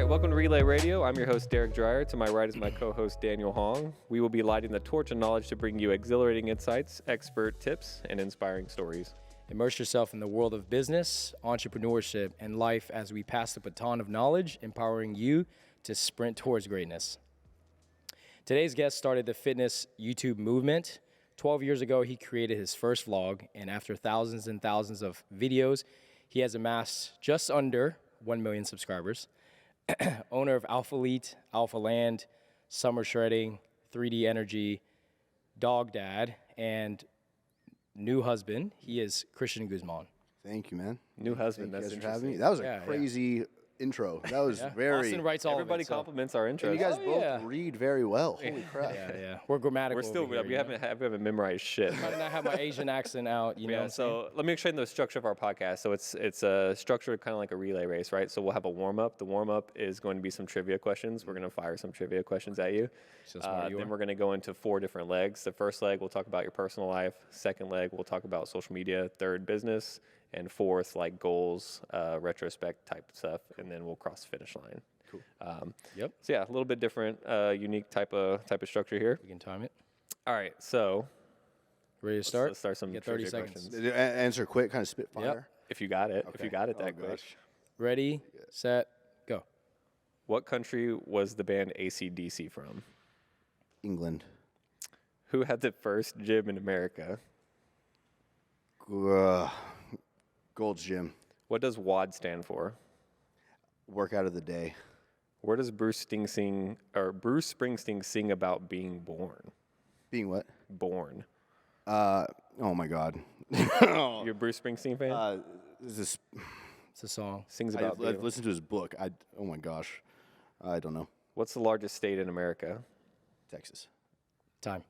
right, welcome to Relay Radio. I'm your host, Derek Dreyer. To my right is my co-host, Daniel Hong. We will be lighting the torch of knowledge to bring you exhilarating insights, expert tips, and inspiring stories. Immerse yourself in the world of business, entrepreneurship, and life as we pass the baton of knowledge, empowering you to sprint towards greatness. Today's guest started the fitness YouTube movement. 12 years ago, he created his first vlog, and after thousands and thousands of videos, he has amassed just under 1 million subscribers. Owner of Alphalete, Alpha Land, Summer Shredding, 3D Energy, Dog Dad, and new husband. He is Christian Guzman. Thank you, man. New husband, Thank that's you guys for having me. interesting. That was a crazy intro. That was very. Austin writes all Everybody of it, so- compliments our intro. And you guys both read very well. Holy crap. Yeah. We're grammatical. We're still, over here, we haven't memorized shit. Might not have my Asian accent out, you know. Yeah, so let me explain the structure of our podcast. So it's a structure kind of like a relay race, right? So we'll have a warm-up. The warm-up is going to be some trivia questions. We're going to fire some trivia questions at you. Then we're going to go into 4 different legs. The first leg, we'll talk about your personal life. Second leg, we'll talk about social media. Third, business. And fourth, like goals, retrospect type stuff. And then we'll cross the finish line. Cool. So yeah, a little bit different, unique type of structure here. We can time it. All right, so Ready to start? let's start some Get 30 trivia seconds. questions. Answer quick, kind of spitfire. Yep. If you got it, if Okay. you got it that Oh, quick. gosh. Ready, set, go. What country was the band AC/DC from? England. Who had the first gym in America? Gold's Gym. What does WOD stand for? Workout of the day. Where does Bruce Springsteen sing about being born? Being what? Born. Oh my God. You're a Bruce Springsteen fan? Is this? It's a song. Sings about being. I've listened to his book. Oh my gosh. I don't know. What's the largest state in America? Texas. Time.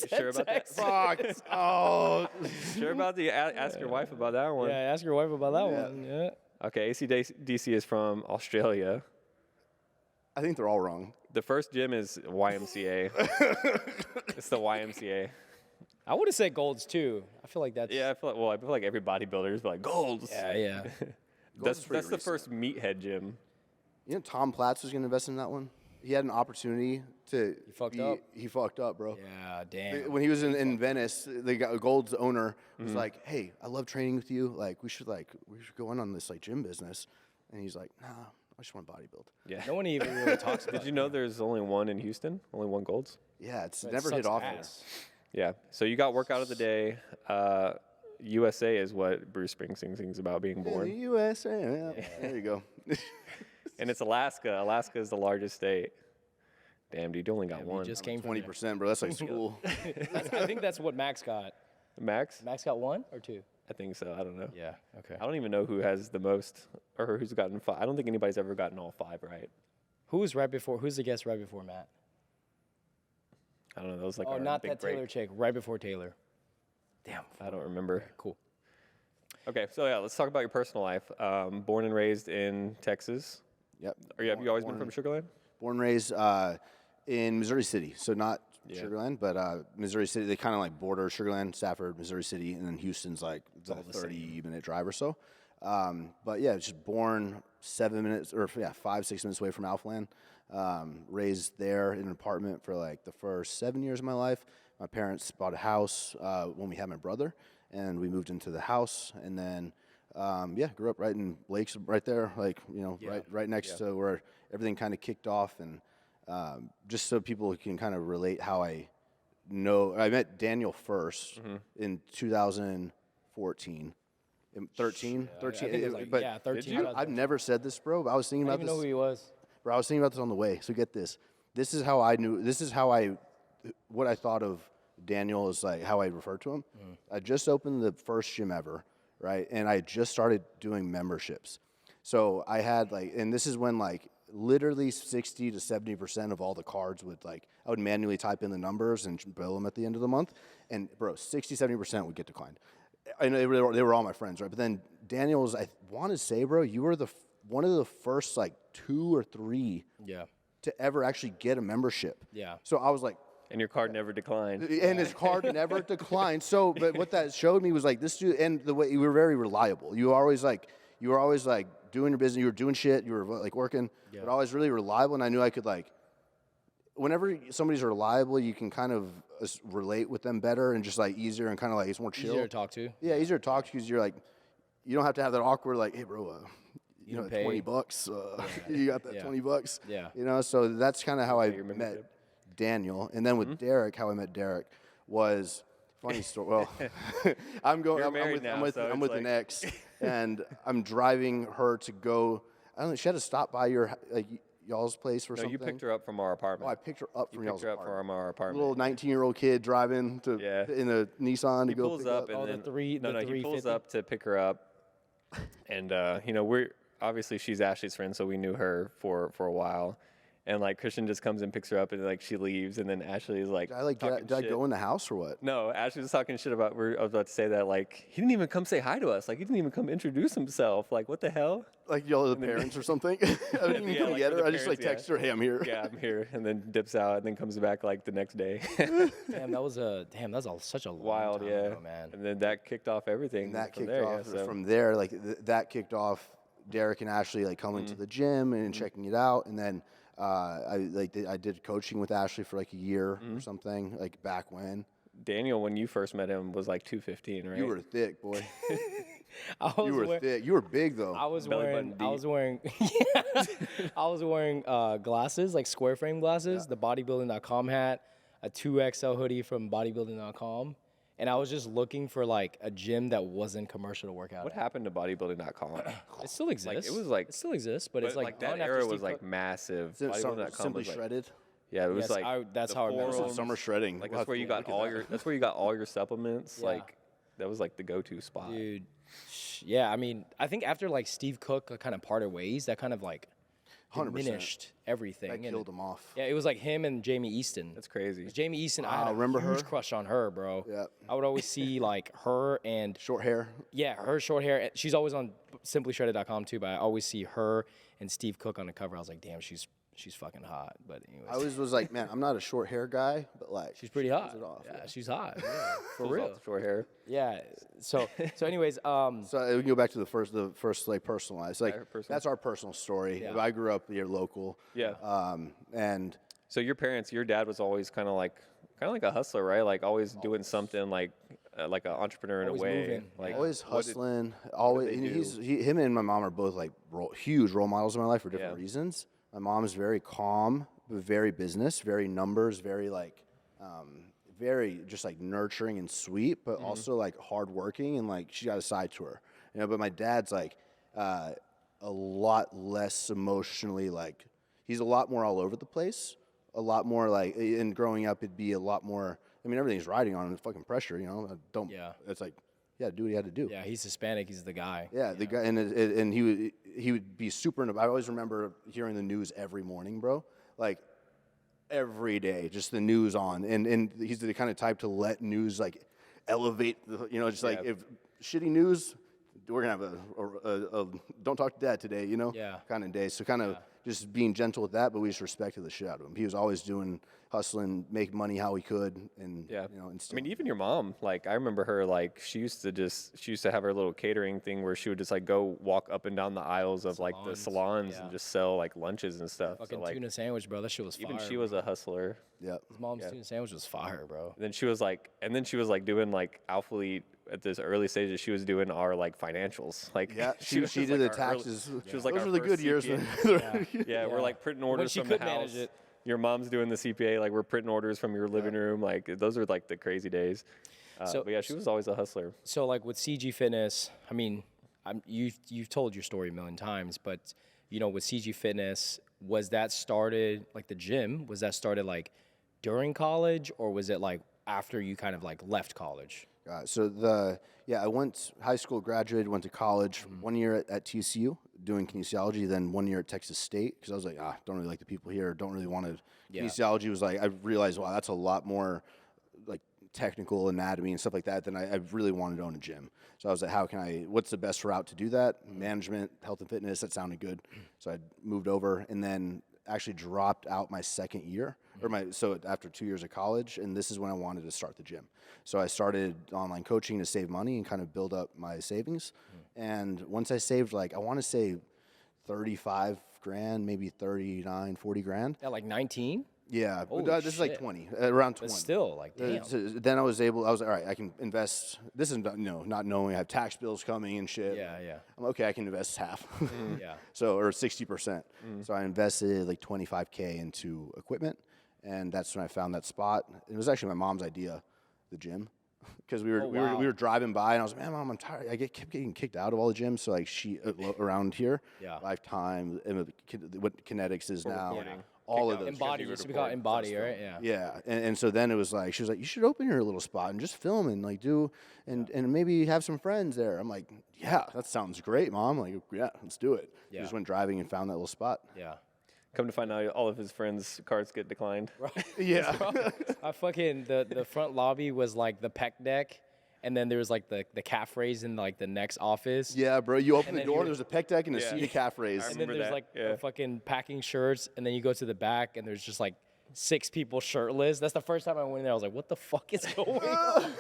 Sure about that? Fuck. Oh. Sure about the? Ask your wife about that one. Yeah, ask your wife about that one. Yeah. Okay, AC/DC is from Australia. I think they're all wrong. The first gym is YMCA. It's the YMCA. I would have said Golds too. I feel like that's. Yeah, I feel like every bodybuilder is like Golds. Yeah. That's is pretty the recent. first meathead gym. You know Tom Platz was going to invest in that one? He had an opportunity to. He fucked up. He fucked up, bro. Yeah, damn. When he was in Venice, the guy, Gold's owner was like, "Hey, I love training with you. Like, we should go in on this like gym business." And he's like, "Nah, I just want to bodybuild." Yeah. No one even really talks about Did you know there's only one in Houston? Only one Golds? Yeah, it's it. never Sucks hit off. ass. Yeah. So you got workout of the day. USA is what Bruce Springsteen sings about being In the born. USA. Yeah. There you go. And it's Alaska. Alaska is the largest state. Damn, dude, you only got We one. just came from 20%, bro. That's like school. I think that's what Max got. Max? Max got 1 or 2? I think so. I don't know. Yeah. Okay. I don't even know who has the most or who's gotten 5. I don't think anybody's ever gotten all 5 right. Who's the guest right before Matt? I don't know. That was like Oh, our not big that break. Taylor chick. Right before Taylor. Damn. I don't remember. Cool. Okay, so yeah, let's talk about your personal life. Born and raised in Texas. Yep. Have you always been from Sugar Land? Born and raised in Missouri City. So not Sugar Land, but Missouri City. They kind of like border Sugar Land, Stafford, Missouri City, and then Houston's like a 30-minute drive or so. But yeah, just born 5-6 minutes away from Alphaland. Raised there in an apartment for like the first 7 years of my life. My parents bought a house when we had my brother, and we moved into the house. And then, grew up right in Lakes, right there, like right next to where everything kind of kicked off. And just so people can kind of relate how I met Daniel first in 2014. 13. I think it was like, But 13. I've never said this, bro. But I was thinking I about didn't this. even know who he was. Bro, I was thinking about this on the way. So get this. This is how I knew. This is how what I thought of Daniel is like how I referred to him. I just opened the first gym ever, right? And I just started doing memberships. So I had and this is when literally 60 to 70% of all the cards I would manually type in the numbers and bill them at the end of the month. And bro, 60, 70% would get declined. And they were all my friends, right? But then Daniel's, I want to say, bro, you were one of the first 2 or 3 to ever actually get a membership. Yeah. So I was like, And your card never declined. and his card never declined. So, but what that showed me was this dude, and the way you were very reliable. You were always doing your business, you were doing shit, you were like working, but always really reliable. And I knew I could like, whenever somebody's reliable, you can kind of relate with them better and just like easier and kind of like it's more chill. Easier to talk to. Yeah, easier to talk to because you're like, you don't have to have that awkward like, hey bro, you know, pay. $20. You got that $20. Yeah. You know, so that's kind of how I met Daniel. And then with Derek, how I met Derek was funny story. Well, I'm with an ex, and I'm driving her to go. I don't know. She had to stop by your y'all's place or something. No, you picked her up from our apartment. Oh, I picked her up from y'all's apartment. From our apartment. Little 19-year-old kid driving in a Nissan to go pick up. And then he pulls up to pick her up, and you know, we're obviously she's Ashley's friend, so we knew her for a while. And like Christian just comes and picks her up, and like she leaves, and then Ashley is like, did I go in the house or what? No, Ashley was talking shit about. I was about to say that like he didn't even come say hi to us. Like he didn't even come introduce himself. Like what the hell? Like y'all are the parents or something? I didn't even come get her. I just like text her, hey, I'm here. Yeah, I'm here, and then dips out, and then comes back like the next day. Damn, that was such a long wild, time ago, man. And then that kicked off everything. And that kicked off from there. Like that kicked off Derek and Ashley like coming to the gym and checking it out, and then. I did coaching with Ashley for like a year or something, like back when. Daniel, when you first met him, was like 215, right? You were thick, boy. You were thick. You were big though. I was wearing glasses, like square frame glasses, the bodybuilding.com hat, a 2XL hoodie from bodybuilding.com. And I was just looking for like a gym that wasn't commercial to work out. What happened to bodybuilding.com? It still exists. Like, it was like it still exists, but it's like that era was like massive. Bodybuilding.com Simply was Shredded. Yeah, it was that's how I remember. Summer shredding. Like that's where you got all your supplements. Yeah. Like that was like the go-to spot. Dude, yeah. I mean, I think after like Steve Cook kind of parted ways, that kind of like 100%. diminished everything. That killed him off. Yeah, it was like him and Jamie Easton. That's crazy. Jamie Easton, I had a huge crush on her, bro. Yeah. I would always see like her and short hair. Yeah, her short hair. She's always on simplyshredded.com too, but I always see her and Steve Cook on the cover. I was like, damn, she's fucking hot. But anyways, I always was like, man, I'm not a short hair guy, but like she's pretty hot. Yeah, she's hot. Yeah, for real. Short hair. Yeah. So anyways, so we can go back to the first like personalized. Like that's our personal story. Yeah. I grew up here local. Yeah. And so your dad was always kind of like a hustler, right? Like always doing something like an entrepreneur in a way. Moving. Like always hustling. Always. Him and my mom are both like huge role models in my life for different reasons. My mom is very calm, but very business, very numbers, very like, very just like nurturing and sweet, but also like hardworking and like she got a side to her, you know. But my dad's like a lot less emotionally like he's a lot more all over the place, a lot more like. And growing up, it'd be a lot more. I mean, everything's riding on fucking pressure, you know. It's like. Yeah, do what he had to do. Yeah, he's Hispanic. He's the guy. Yeah, the guy, and he would be super. I always remember hearing the news every morning, bro. Like every day, just the news on, and he's the kind of type to let news like elevate. You know, just like if shitty news, we're gonna have a don't talk to dad today. You know, kind of day. So kind of just being gentle with that, but we just respected the shit out of him. He was always hustling, make money how he could, and you know. And I mean, even your mom, like I remember her, like she used to have her little catering thing where she would just like go walk up and down the aisles of like the salons and just sell like lunches and stuff. Fucking so, like, tuna sandwich, bro. That shit was fire. Even she was a hustler. Yeah. His mom's tuna sandwich was fire, bro. And then she was like doing like Alphalete at this early stages. She was doing our like financials. Like she did the taxes. She was like those our were the good years. We're like printing orders from the house. Your mom's doing the CPA, like we're printing orders from your living room. Like those are like the crazy days. But yeah, she was always a hustler. So like with CG Fitness, I mean, you've told your story a million times, but you know, with CG Fitness, was that started like the gym? Was that started like during college, or was it like after you kind of like left college? I went high school, graduated, went to college, 1 year at TCU doing kinesiology, then 1 year at Texas State because I was like, don't really like the people here, don't really want to. Kinesiology was like, I realized, wow, that's a lot more like technical anatomy and stuff like that than I really wanted to own a gym. So I was like, what's the best route to do that? Management, health and fitness, that sounded good. So I moved over and then actually dropped out my second year, so after 2 years of college, and this is when I wanted to start the gym. So I started online coaching to save money and kind of build up my savings. And once I saved, like I want to say $35 grand, maybe 39, 40 grand. At like 19? Yeah, Holy this is like shit. 20, around 20. But still, like, damn. So then I was like, all right, I can invest. This is, not knowing I have tax bills coming and shit. Yeah. I'm okay, I can invest half. Yeah. So, or 60%. So I invested like 25K into equipment, and that's when I found that spot. It was actually my mom's idea, the gym. Because we were driving by, and I was like, man, Mom, I'm tired. I kept getting kicked out of all the gyms. So like around here, Lifetime, what Kinetics is now, all of those. Embody used to be called Embody, right? Yeah. And so then it was like, she was like, you should open your little spot and just film and like and maybe have some friends there. I'm like, yeah, that sounds great, Mom. Like, yeah, let's do it. Yeah. Just went driving and found that little spot. Yeah. Come to find out, all of his friends' cards get declined. Yeah. I fucking the front lobby was like the pec deck, and then there was like the calf raise in like the next office. Yeah, bro. You open the door, there's a pec deck and a seated calf raise. And then there's like fucking packing shirts, and then you go to the back, and there's just like 6 people shirtless. That's the first time I went in there. I was like, what the fuck is going on?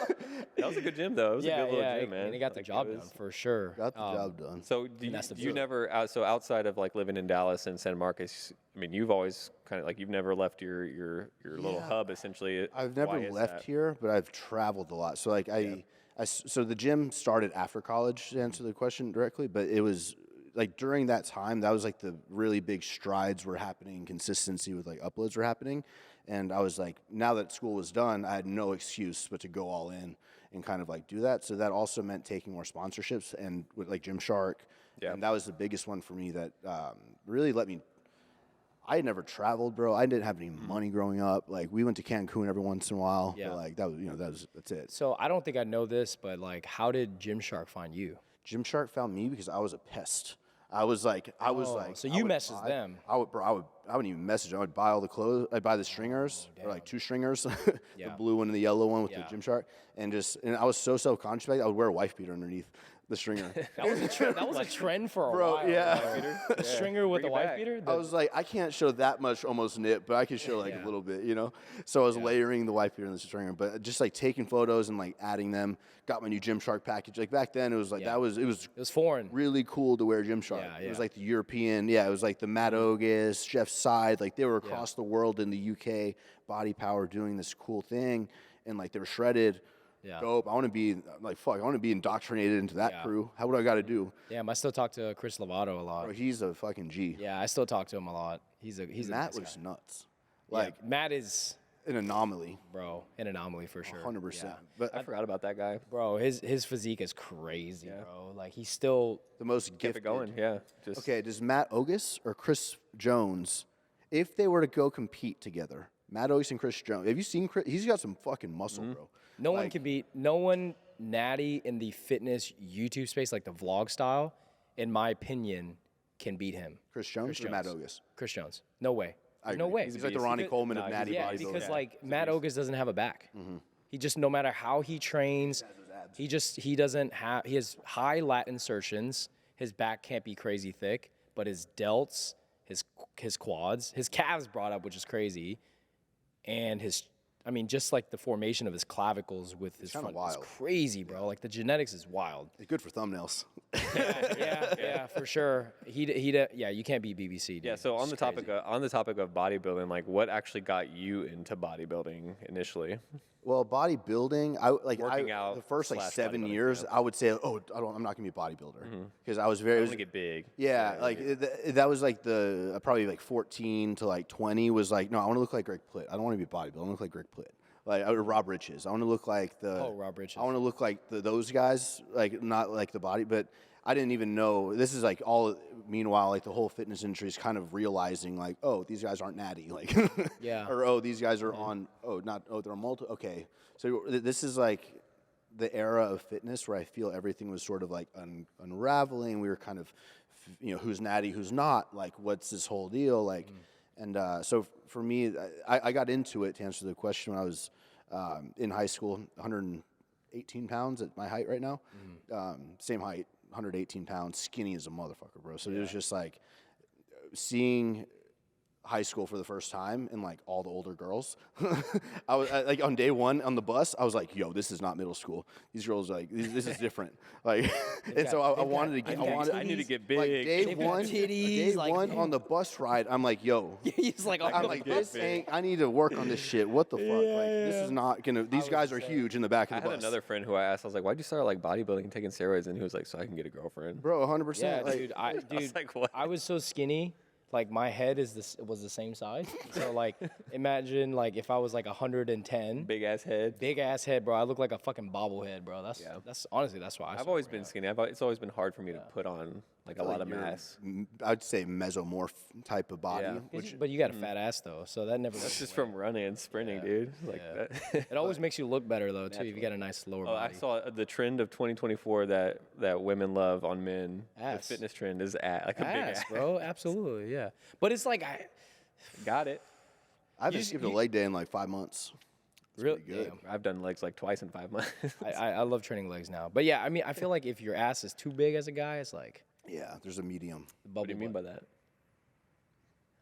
That was a good gym, though. It was a good little gym, man. And it got the job done for sure. Got the job done. So you never, so outside of like living in Dallas and San Marcos, I mean, you've always kind of like, you've never left your little hub essentially. I've never left here, but I've traveled a lot. So like so the gym started after college, to answer the question directly, but it was like during that time, that was like the really big strides were happening, consistency with like uploads were happening. And I was like, now that school was done, I had no excuse but to go all in and kind of like do that. So that also meant taking more sponsorships and with like Gymshark. Yeah. And that was the biggest one for me that really let me. I had never traveled, bro. I didn't have any money growing up. Like we went to Cancun every once in a while. Yeah. But like that was, that's it. So I don't think I know this, but like, how did Gymshark find you? Gymshark found me because I was a pest. I was like. So you messaged them. I wouldn't even message them. I would buy all the clothes. I'd buy the stringers, or like 2 stringers, the blue one and the yellow one with the Gymshark, and I was so self-conscious about it. I would wear a wife beater underneath the stringer. That was a trend for a while. Yeah. A stringer with a wife beater? I was like, I can't show that much almost nip, but I could show like a little bit, So I was layering the wife beater and the stringer, but just like taking photos and like adding them. Got my new Gymshark package. Like back then, it was like it was foreign. Really cool to wear Gymshark. It was like the European. Yeah, it was like the Matt Ogus, Jeff Side. Like they were across the world in the UK, Body Power, doing this cool thing, and like they were shredded. Yeah. Dope. I want to be like I want to be indoctrinated into that crew. How would I got to do? Yeah, I still talk to Chris Lovato a lot. Bro, he's a fucking G. Yeah, I still talk to him a lot. He's Matt a looks guy. nuts. Like Matt is an anomaly, bro. An anomaly for sure. 100%. Yeah. But I forgot about that guy, bro. His physique is crazy, bro. Like he's still the most gifted. Kept it going. Yeah. Okay. Does Matt Ogus or Chris Jones, if they were to go compete together, Matt Ogus and Chris Jones? Have you seen Chris? He's got some fucking muscle, bro. No one can beat no one natty in the fitness YouTube space, like the vlog style, in my opinion, can beat him. Chris Jones or Matt Ogus? Chris Jones. No way. No way. He's like the Ronnie Coleman of natty bodybuilding. Because like Matt Ogus doesn't have a back. He just, no matter how he trains, he has high lat insertions. His back can't be crazy thick, but his delts, his quads, his calves brought up, which is crazy, and just like the formation of his clavicles with his front is crazy, bro. Like the genetics is wild. It's good for thumbnails. Yeah, for sure. You can't beat BBC, dude. Yeah. So on the topic of bodybuilding, like what actually got you into bodybuilding initially? Well, bodybuilding, the first like 7 years, I would say, I'm not gonna be a bodybuilder because I was very. I want to get big. Yeah, that was like probably like 14 to like 20 was like, no, I want to look like Greg Plitt. I don't want to be a bodybuilder. I want to look like Greg Plitt. Like Rob Riches. I want to look like Rob Riches. I want to look like those guys, like not like the body, but I didn't even know. This is like all. Meanwhile, like the whole fitness industry is kind of realizing, like, these guys aren't natty, like, or these guys are on. They're on multi. Okay, so this is like the era of fitness where I feel everything was sort of like unraveling. We were kind of, who's natty, who's not. Like, what's this whole deal? Like, and so for me, I got into it to answer the question when I was in high school, 118 pounds at my height right now, same height. 118 pounds, skinny as a motherfucker, bro. So it was just like seeing high school for the first time, and like all the older girls. I was like on day one on the bus. I was like, "Yo, this is not middle school. These girls like this is different." Like, and so I wanted to get. I need to get big. Like day titties, one on the bus ride. I'm like, "Yo." He's like, I'm like, this ain't. I need to work on this shit. What the fuck? Like, this is not gonna. These guys are huge in the back of the bus. I had another friend who I asked. I was like, "Why'd you start like bodybuilding and taking steroids?" And he was like, "So I can get a girlfriend." Bro, 100%. yeah, like, dude. I was like, what? I was so skinny. Like my head was the same size. So like imagine like if I was like 110, Big ass head. big ass head, bro. I look like a fucking bobblehead, bro. That's honestly that's why I've always been skinny. It's always been hard for me to put on like a lot of mass. I'd say mesomorph type of body. Yeah. But you got a fat ass though, so that never. That's just from running and sprinting, dude. Like that. It always makes you look better though too. If you got a nice lower Oh, I body. saw the trend of 2024 that women love on men. Ass. The fitness trend is like a big ass. bro. Absolutely, yeah. But it's like Got it. I haven't skipped a leg day in like 5 months. really. good. Damn. I've done legs like twice in 5 months. I love training legs now. But yeah, I mean, I feel like if your ass is too big as a guy, it's like Yeah, there's a medium. What do you mean by that?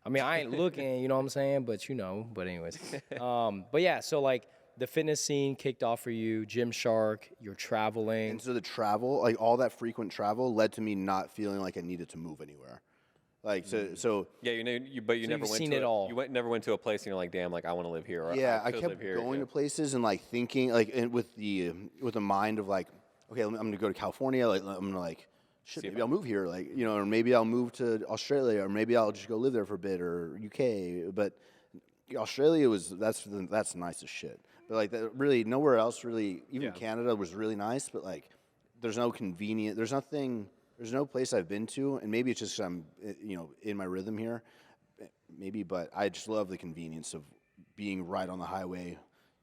I mean, I ain't looking, you know what I'm saying? But you know, but anyways. But yeah, so like the fitness scene kicked off for you, Gymshark, you're traveling. And so the travel, like all that frequent travel, led to me not feeling like I needed to move anywhere. Like so. Yeah, but you So never you've went seen to it all. You never went to a place and you're like, damn, like I want to live here. Or Yeah, I could kept live here. going Yeah. to places and like thinking like with the mind of like, okay, I'm gonna go to California. Like I'm gonna like, shit, maybe I'll move here. Like or maybe I'll move to Australia, or maybe I'll just go live there for a bit, or UK. But Australia that's the nicest shit. But like really nowhere else really. Even Canada was really nice, but like there's no convenient. There's no place I've been to, and maybe it's just I'm in my rhythm here, maybe. But I just love the convenience of being right on the highway.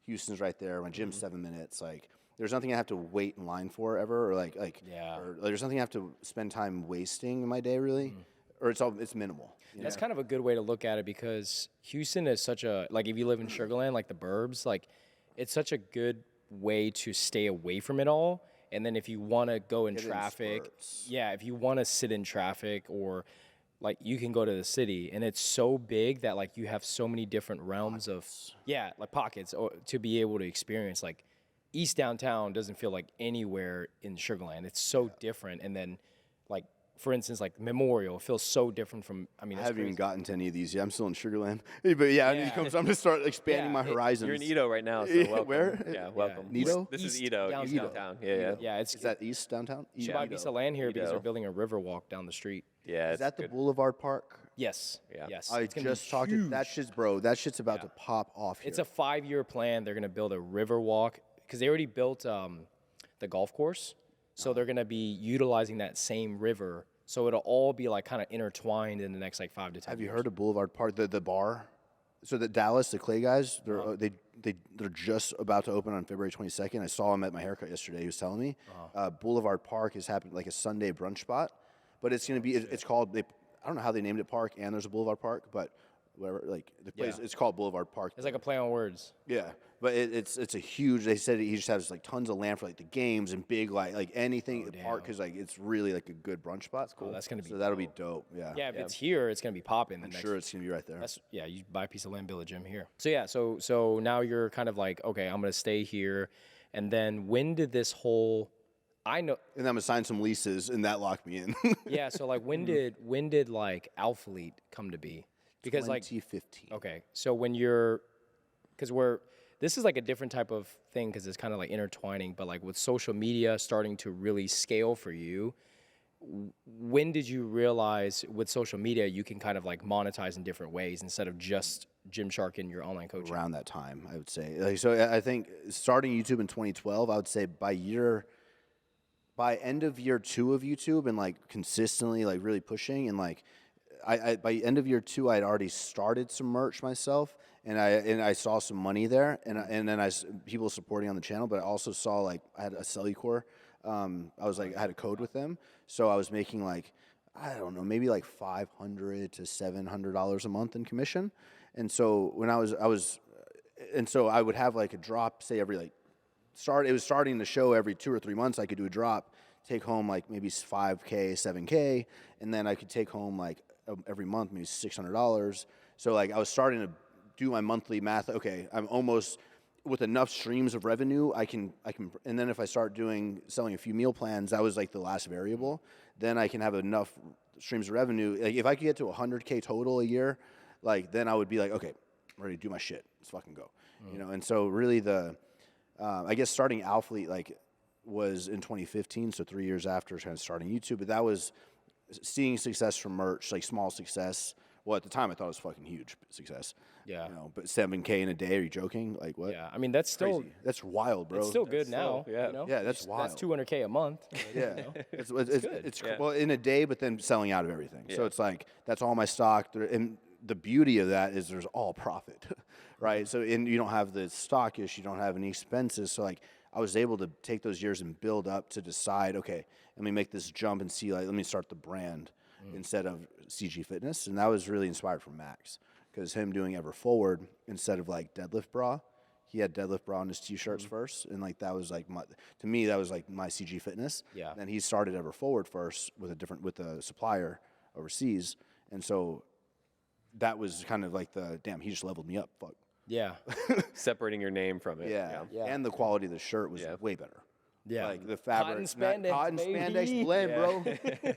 Houston's right there. My gym's 7 minutes. Like there's nothing I have to wait in line for ever, or or there's nothing I have to spend time wasting in my day really, or it's minimal. That's kind of a good way to look at it because Houston is such a, like if you live in Sugar Land, like the burbs, like it's such a good way to stay away from it all. And then if you want to go in traffic, if you want to sit in traffic or like you can go to the city and it's so big that like you have so many different realms of, like pockets to be able to experience. Like East Downtown doesn't feel like anywhere in Sugar Land. It's so different. And then like, for instance, like Memorial feels so different from, I mean, I haven't even gotten to any of these yet. I'm still in Sugar Land. But yeah, I need to come, so I'm going to start expanding my horizons. You're in Edo right now, so welcome. Where? Yeah, welcome. Edo? This is Edo, East Downtown. Yeah. Yeah, Is that East Downtown? You should buy a piece of land here because Edo. they're building a river walk down the street. Yeah. Is that the Boulevard Park? Yes. Yeah. Yes. I It's gonna be just talked to huge. that shit's about to pop off here. It's a 5-year plan. They're going to build a river walk because they already built the golf course. So they're going to be utilizing that same river. So it'll all be like kind of intertwined in the next like 5 to 10 Have you years. heard of Boulevard Park, the bar? So the Dallas, the Clay guys, they're just about to open on February 22nd. I saw him at my haircut yesterday. He was telling me Boulevard Park is happening like a Sunday brunch spot, but it's going to be it's called. I don't know how they named it Park, and there's a Boulevard Park, but whatever. Like the place, it's called Boulevard Park. It's like a play on words. Yeah, but it's a huge. They said he just has like tons of land for like the games and big like anything. The park is like it's really like a good brunch spot. It's cool. That's gonna be so that'll be dope. Yeah. Yeah, if it's here, it's gonna be popping. I'm sure it's gonna be right there. You buy a piece of land, build a gym here. So yeah, so now you're kind of like, okay, I'm gonna stay here. And then when did this whole, I know, And I'm gonna sign some leases, and that locked me in. yeah. So like, when did like Alphalete come to be? Because like 2015. Okay, so this is like a different type of thing because it's kind of like intertwining, but like with social media starting to really scale for you, when did you realize with social media you can kind of like monetize in different ways instead of just Gymshark and your online coaching? Around that time, I would say. Like, so I think starting YouTube in 2012, I would say by end of year 2 of YouTube and like consistently like really pushing and like I by end of year 2 I'd already started some merch myself and I saw some money there and then people supporting on the channel, but I also saw like I had a Cellucor. I had a code with them, so I was making like I don't know, maybe like $500 to $700 a month in commission. And so when I would have like a drop, say every it was starting to show every 2 or 3 months I could do a drop, take home like maybe $5K, $7K, and then I could take home like every month maybe $600. So like I was starting to do my monthly math. Okay, I'm almost with enough streams of revenue. I can, and then if I start selling a few meal plans, that was like the last variable. Then I can have enough streams of revenue. Like if I could get to 100K total a year, like then I would be like, okay, I'm ready to do my shit. Let's fucking go. You know. And so really I guess starting Alphalete like was in 2015, so 3 years after kind of starting YouTube. But that was seeing success from merch, like small success. Well, at the time I thought it was fucking huge success. Yeah. You know, but 7K in a day? Are you joking? Like what? Yeah. I mean, that's still Crazy. That's wild, bro. It's still good now. yeah. You know? Yeah, that's wild. That's 200K a month. Yeah, You know? it's good. It's Yeah. well in a day, but then selling out of everything. So Yeah. it's like that's all my stock, and the beauty of that is there's all profit, right? So you don't have the stock issue, you don't have any expenses. So like I was able to take those years and build up to decide, okay, let me make this jump and see like let me start the brand instead of CG Fitness, and that was really inspired from Max because him doing Ever Forward instead of like deadlift bra. He had deadlift bra on his t-shirts first, and like that was like to me that was like my CG Fitness. Yeah. Then he started Ever Forward first with a supplier overseas, and so that was kind of like he just leveled me up. Fuck. Yeah. Separating your name from it. Yeah. Yeah. And the quality of the shirt was Yeah. way better. Yeah. Like the fabric, Cotton spandex, baby. blend, Yeah. bro.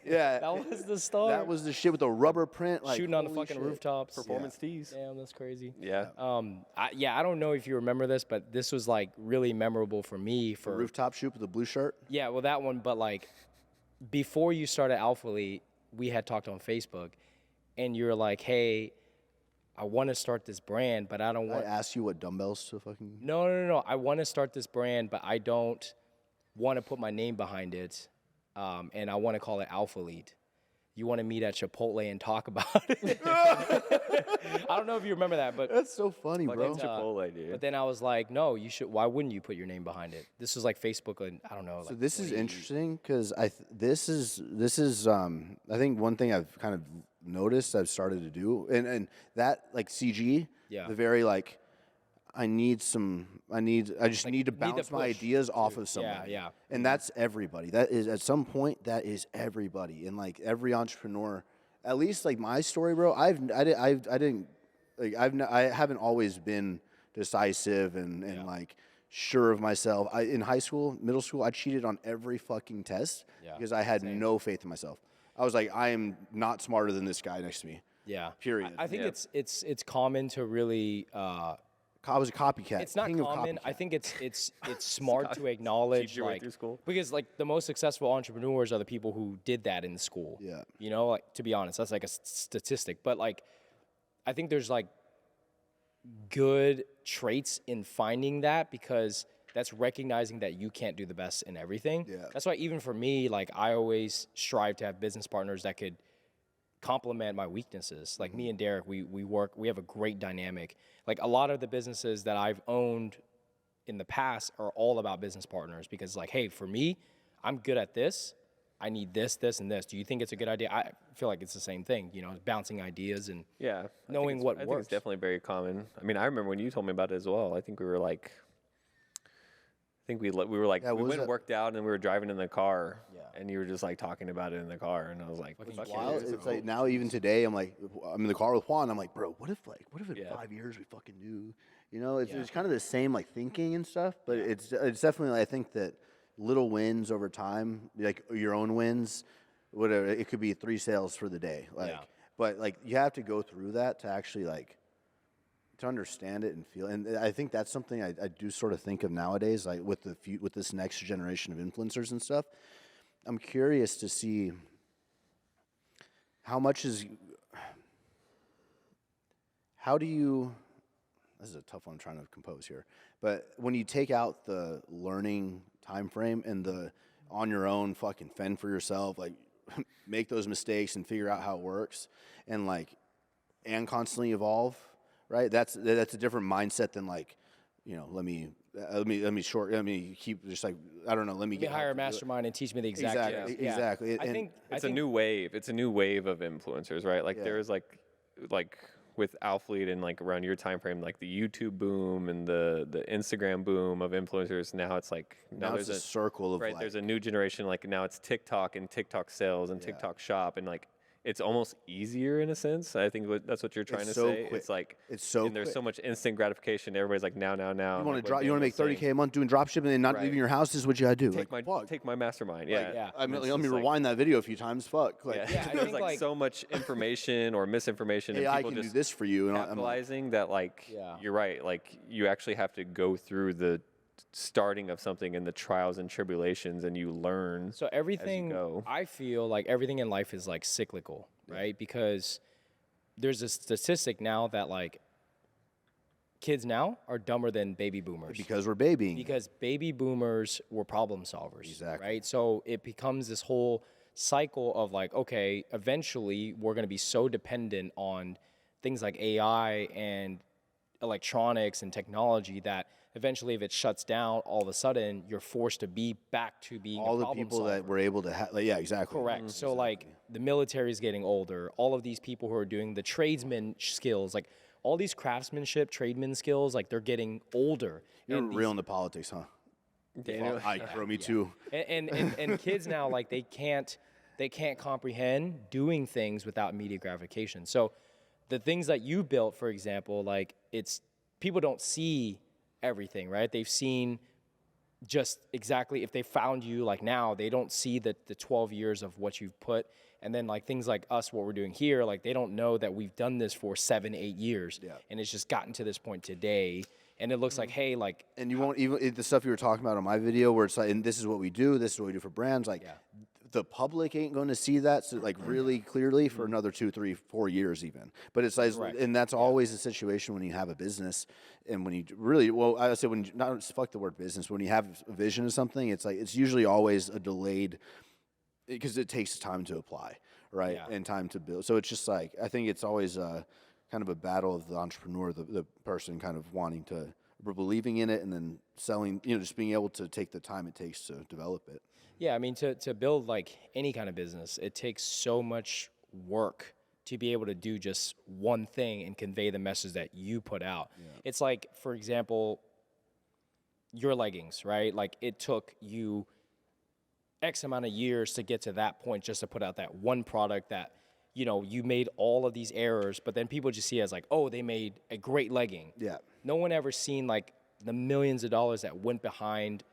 Yeah. That was the start. That was the shit with the rubber print. Like, Shooting on the holy fucking shit. rooftops. Performance tees. Damn, that's crazy. Yeah. I don't know if you remember this, but this was like really memorable for me. The rooftop shoot with the blue shirt. Yeah, well, that one. But like, before you started Alphalete, we had talked on Facebook, and you were like, "Hey, I want to start this brand, but I don't I want." asked you what dumbbells to fucking. No. I want to start this brand, but I don't want to put my name behind it, and I want to call it Alphalete. You want to meet at Chipotle and talk about it? I don't know if you remember that, but That's so funny, bro. Fucking Chipotle, dude. but then I was like, no, you should. Why wouldn't you put your name behind it? This was like Facebook, and I don't know. So Like this is interesting because this is I think one thing I've kind of noticed I've started to do and that like CG Yeah. the very like I just need to bounce my push, ideas off of somebody. yeah. And that's everybody. That is at some point that is everybody. And like every entrepreneur, at least like my story, bro. I haven't always been decisive and like sure of myself. In high school, middle school, I cheated on every fucking test because I had no faith in myself. I was like, I am not smarter than this guy next to me. Yeah. Period. I think it's common to really. I was a copycat. It's not king of common. I copycat. think it's smart to acknowledge your way like through school. because like the most successful entrepreneurs are the people who did that in school. Yeah. You know, like to be honest, that's like a statistic. But like, I think there's like good traits in finding that because that's recognizing that you can't do the best in everything. Yeah. That's why even for me, like I always strive to have business partners that could complement my weaknesses. Like me and Derek, we have a great dynamic. Like a lot of the businesses that I've owned in the past are all about business partners because like, hey, for me, I'm good at this. I need this, this, and this. Do you think it's a good idea? I feel like it's the same thing, you know, bouncing ideas and Yeah. knowing what I think works. it's definitely very common. I mean, I remember when you told me about it as well. I think we were like, we were like, Yeah, we what was went and that? worked out and we were driving in the car. Yeah. And you were just like talking about it in the car, and I was like, fuck yeah, Wild. dude. It's like now even today I'm like I'm in the car with Juan. I'm like, bro, what if in Yeah. 5 years we fucking do? You know, it's kind of the same like thinking and stuff, but it's definitely I think that little wins over time, like your own wins, whatever. It could be 3 sales for the day, like, but like you have to go through that to actually like to understand it and feel. And I think that's something I do sort of think of nowadays, like with this next generation of influencers and stuff. I'm curious to see how do you, this is a tough one I'm trying to compose here, but when you take out the learning time frame and the on your own fucking fend for yourself, like make those mistakes and figure out how it works and constantly evolve, right? That's a different mindset than like, you know, let me keep just like, I don't know, let me Let me hire a mastermind and teach me the exact Exactly. I And think It's a new wave. It's a new wave of influencers, right? Like there is like with Alphalete and like around your time frame, like the YouTube boom and the Instagram boom of influencers. Now it's like now it's a circle of right. like, There's a new generation. Like now it's TikTok and TikTok sales and TikTok shop and like it's almost easier in a sense. I think that's what you're trying to say. Quick. It's like and there's so much instant gratification. Everybody's like now. You want to make $30K a month doing drop shipping and not leaving your house is what you gotta do. Take my mastermind. Yeah. I mean, let me rewind that video a few times. Fuck. There's like so much information or misinformation. AI and people can just do this for you. And capitalizing that, like, you're right. Like, you actually have to go through the starting of something and the trials and tribulations, and you learn. So everything, as you go. I feel like everything in life is like cyclical, right? Because there's a statistic now that like kids now are dumber than baby boomers. Because we're babying. Because baby boomers were problem solvers, exactly. right? So it becomes this whole cycle of like, okay, eventually we're going to be so dependent on things like AI and electronics and technology that eventually if it shuts down, all of a sudden you're forced to be back to being all a the problem people solver. that were able to have, yeah, exactly. Correct. So like the military is getting older. All of these people who are doing the tradesman skills, like all these craftsmanship, tradesman skills, like they're getting older. You're real into politics, huh? Daniel, me too. And kids now, like they can't comprehend doing things without immediate gratification. So the things that you built, for example, like it's people don't see everything, right? They've seen just exactly if they found you like now, they don't see the 12 years of what you've put. And then like things like us, what we're doing here, like they don't know that we've done this for 7-8 years. Yeah. And it's just gotten to this point today. And it looks like, hey, like. And you won't even, the stuff you were talking about on my video where it's like, and this is what we do for brands. Like the public ain't going to see that so like really clearly for another 2, 3, 4 years even. But it's like, and that's always the situation when you have a business and when you really, well, I would say when you, not fuck the word business, when you have a vision of something, it's like, it's usually always a delayed, because it takes time to apply, right? Yeah. And time to build. So it's just like, I think it's always kind of a battle of the entrepreneur, the person kind of wanting to, believing in it and then selling, just being able to take the time it takes to develop it. Yeah, I mean, to build like any kind of business, it takes so much work to be able to do just one thing and convey the message that you put out. Yeah. It's like, for example, your leggings, right? Like it took you X amount of years to get to that point just to put out that one product that, you made all of these errors, but then people just see it as like, oh, they made a great legging. Yeah. No one ever seen like the millions of dollars that went behind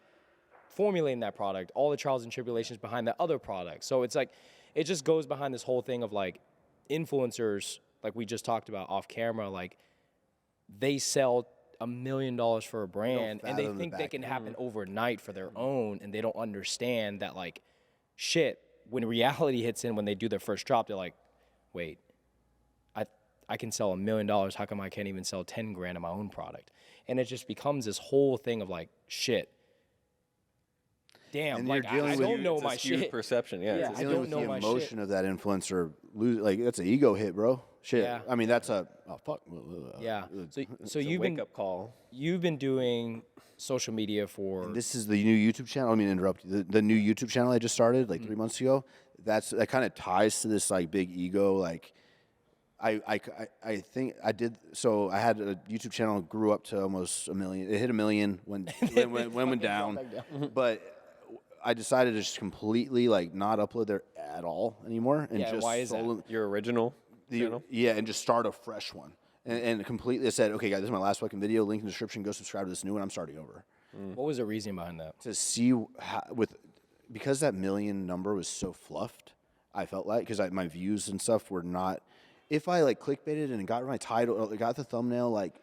formulating that product, all the trials and tribulations behind that other product. So it's like, it just goes behind this whole thing of like influencers, like we just talked about off camera, like they sell $1 million for a brand and they think they can happen overnight for their own, and they don't understand that like shit, when reality hits in, when they do their first drop, they're like, wait, I can sell $1 million. How come I can't even sell 10 grand of my own product? And it just becomes this whole thing of like, shit. Damn, like I don't know my shit. Perception, yeah. I don't know my shit. The emotion of that influencer, like that's an ego hit, bro. Shit. Yeah. I mean, that's a fuck. Yeah. So you've been wake-up call. You've been doing social media for. And this is the new YouTube channel. I mean, interrupt you. The new YouTube channel I just started like 3 months ago. That kind of ties to this like big ego. Like, I think I did. So I had a YouTube channel, grew up to almost 1 million. It hit 1 million when went down. But I decided to just completely like not upload there at all anymore, and just why is that? Your original channel? Yeah, and just start a fresh one, and completely. I said, okay, guys, this is my last fucking video. Link in the description. Go subscribe to this new one. I'm starting over. What was the reason behind that? To see because that 1 million number was so fluffed. I felt like because my views and stuff were not. If I like clickbaited and got my title, got the thumbnail, like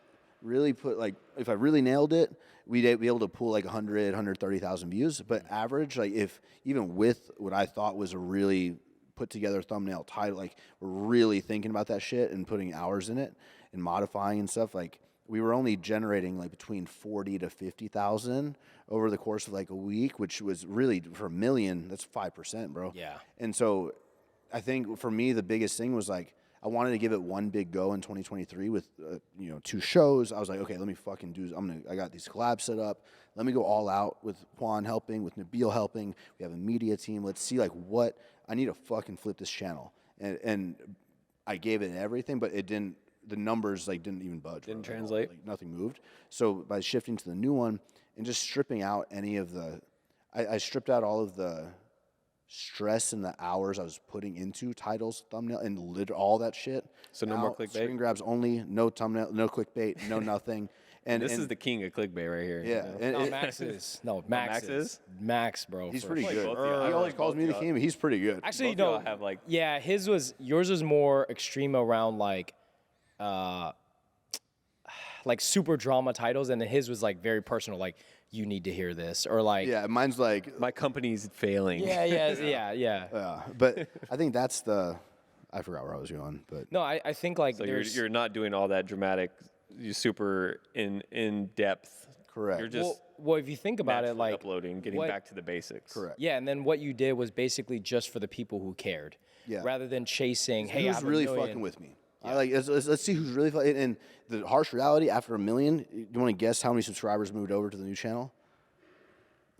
really put like if I really nailed it, we'd be able to pull like 130,000 views. But average, like if even with what I thought was a really put together thumbnail title, like we're really thinking about that shit and putting hours in it and modifying and stuff, like we were only generating like between 40 to 50,000 over the course of like a week, which was really for 1 million, that's 5%, bro. Yeah. And so I think for me, the biggest thing was like, I wanted to give it one big go in 2023 with 2 shows. I was like, okay, let me fucking do. I got these collabs set up. Let me go all out with Juan helping, with Nabil helping. We have a media team. Let's see like what I need to fucking flip this channel. And I gave it everything, but it didn't. The numbers like didn't even budge. Didn't translate. Like nothing moved. So by shifting to the new one and just stripping out any of the, I stripped out all of the stress and the hours I was putting into titles, thumbnail, and all that shit. So no more clickbait? Screen grabs only, no thumbnail, no clickbait, no nothing. And this is the king of clickbait right here. Yeah. You know? Max is. Max, bro. He's pretty Like good. both of y'all. He always calls me the king, but he's pretty good. Actually, Both y'all no. have, like- yeah, yours was more extreme around like super drama titles, and then his was like very personal, like you need to hear this, or like Yeah, mine's like, My company's failing. yeah. but I think that's I forgot where I was going, but No, I think like So there's you're not doing all that dramatic, you super in depth. correct. You're just well, if you think about it, naturally like uploading, getting what- back to the basics. Correct. yeah, and then what you did was basically just for the people who cared, Yeah. rather than chasing. Hey, I who's have a really million. fucking with me? I like let's see who's really fucking. And the harsh reality, after 1 million, you want to guess how many subscribers moved over to the new channel?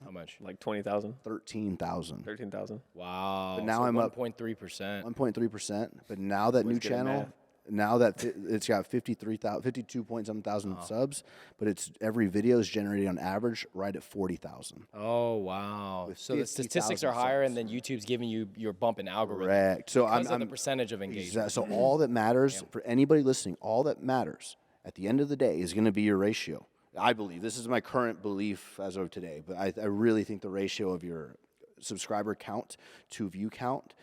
How much? Like 20,000, 13,000. 13,000. Wow. But now so I'm up 1.3%. 1.3%. But now that new good at channel, math. now that it's got 52.7 subs, but it's every video is generated on average right at 40,000. Oh wow! With So the 50,000 statistics are higher, and subs. then YouTube's giving you your bump in algorithm. Correct. So Because of I'm the percentage of engagement. So all that matters for anybody listening, all that matters at the end of the day is going to be your ratio. I believe this is my current belief as of today, but I really think the ratio of your subscriber count to view count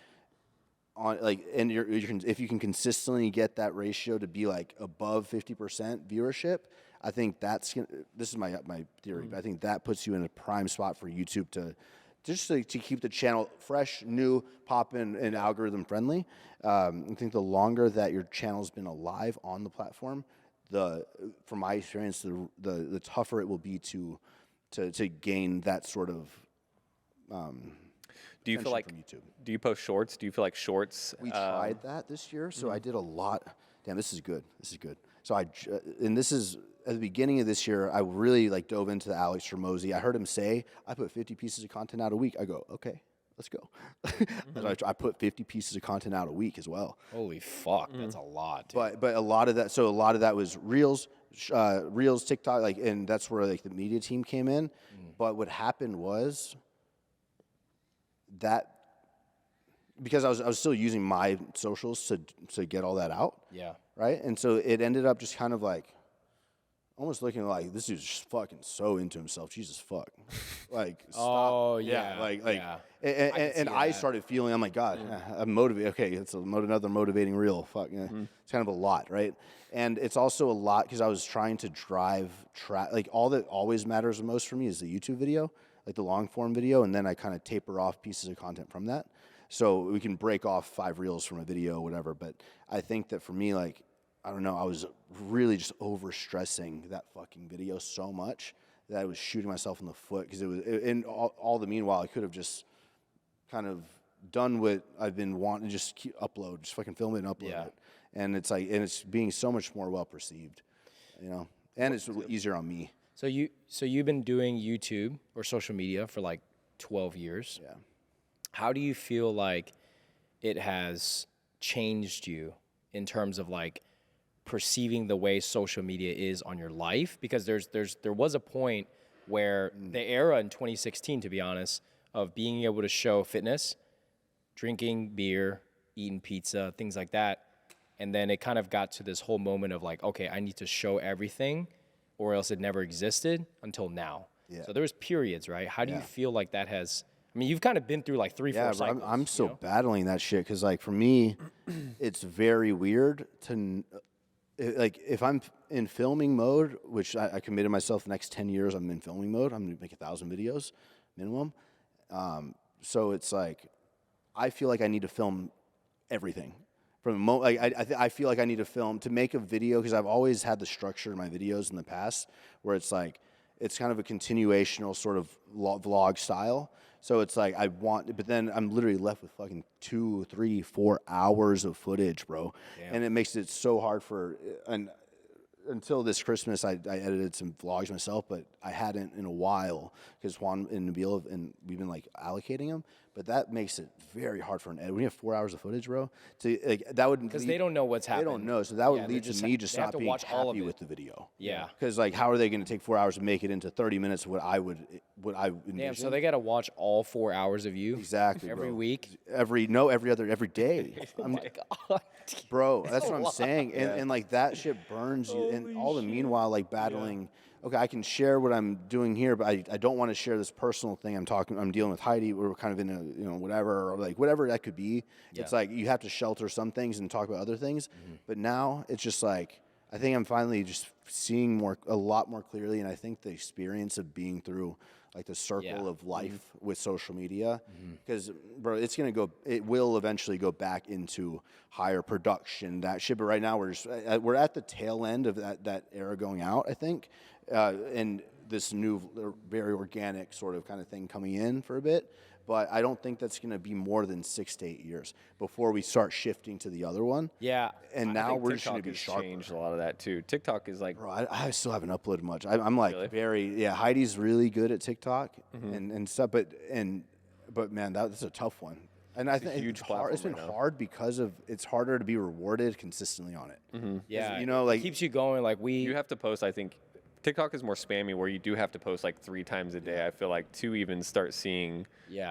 on and if you can consistently get that ratio to be like above 50% viewership, I think this is my theory, but I think that puts you in a prime spot for YouTube to keep the channel fresh, new, poppin', and algorithm friendly. I think the longer that your channel's been alive on the platform, from my experience, the tougher it will be to gain that sort of. Do you feel like? from YouTube. Do you post shorts? Do you feel like shorts? We tried that this year, so I did a lot. Damn, this is good. This is good. So this is at the beginning of this year. I really dove into the Alex Hormozy. I heard him say, "I put 50 pieces of content out a week." I go, "Okay, let's go." I put 50 pieces of content out a week as well. Holy fuck, that's a lot. Dude. But a lot of that was Reels, TikTok, and that's where the media team came in. But what happened was that because I was still using my socials to get all that out. Yeah. Right? And so it ended up just kind of almost looking like this dude's just fucking so into himself. Jesus fuck. Stop. Oh yeah. Yeah. Yeah. And I started feeling, I'm like, God, I'm motivated. Okay, it's another motivating reel. Fuck. Yeah. It's kind of a lot, right? And it's also a lot because I was trying to drive all that always matters the most for me is the YouTube video, the long form video, and then I kind of taper off pieces of content from that. So we can break off 5 reels from a video, whatever. But I think that for me, I don't know, I was really just over stressing that fucking video so much that I was shooting myself in the foot because in all the meanwhile, I could have just kind of done what I've been wanting to just upload, just fucking film it and upload it. And it's being so much more well perceived, and it's easier on me. So you've been doing YouTube or social media for 12 years. Yeah. How do you feel like it has changed you in terms of perceiving the way social media is on your life? Because there was a point where the era in 2016, to be honest, of being able to show fitness, drinking beer, eating pizza, things like that, and then it kind of got to this whole moment of okay, I need to show everything, or else it never existed until now. Yeah. So there was periods, right? How do you feel like that has? I mean, you've kind of been through 3-4 cycles. Yeah, I'm still battling that shit because for me, it's very weird to if I'm in filming mode, which I committed myself the next 10 years, I'm in filming mode. I'm gonna make 1,000 videos minimum. So it's I feel like I need to film everything. From the moment, I feel like I need to film to make a video because I've always had the structure in my videos in the past where it's it's kind of a continuational sort of vlog style. So it's but then I'm literally left with fucking 2, 3, 4 hours of footage, bro. Damn. And it makes it so hard for, and until this Christmas, I edited some vlogs myself, but I hadn't in a while because Juan and Nabil and we've been like allocating them. But that makes it very hard for an edit. When you have 4 hours of footage, bro, that would because they don't know what's happening. They don't know, so that would lead to me just not being happy with the video. Yeah, because like, how are they going to take 4 hours to make it into 30 minutes? What I envision? Damn, so they got to watch all 4 hours of you exactly every week, every day. Oh my god, bro, that's what I'm saying, and like that shit burns you, and all the meanwhile like battling. Okay, I can share what I'm doing here, but I don't want to share this personal thing. I'm dealing with Heidi. We're kind of in a, whatever, or like whatever that could be. Yeah. It's like you have to shelter some things and talk about other things. Mm-hmm. But now it's just like, I think I'm finally just seeing a lot more clearly. And I think the experience of being through like the circle of life with social media, because bro, it will eventually go back into higher production, that shit. But right now we're at the tail end of that era going out, I think. And this new, very organic sort of kind of thing coming in for a bit. But I don't think that's going to be more than 6 to 8 years before we start shifting to the other one. Yeah. And now we're just going to be sharper. Changed a lot of that too. TikTok is like... Bro, I still haven't uploaded much. I'm like really? Heidi's really good at TikTok and stuff. But man, that's a tough one. And I think it's been hard because it's harder to be rewarded consistently on it. Mm-hmm. Yeah. Like it keeps you going. Like you have to post, I think... TikTok is more spammy where you do have to post like 3 times a day, I feel like, to even start seeing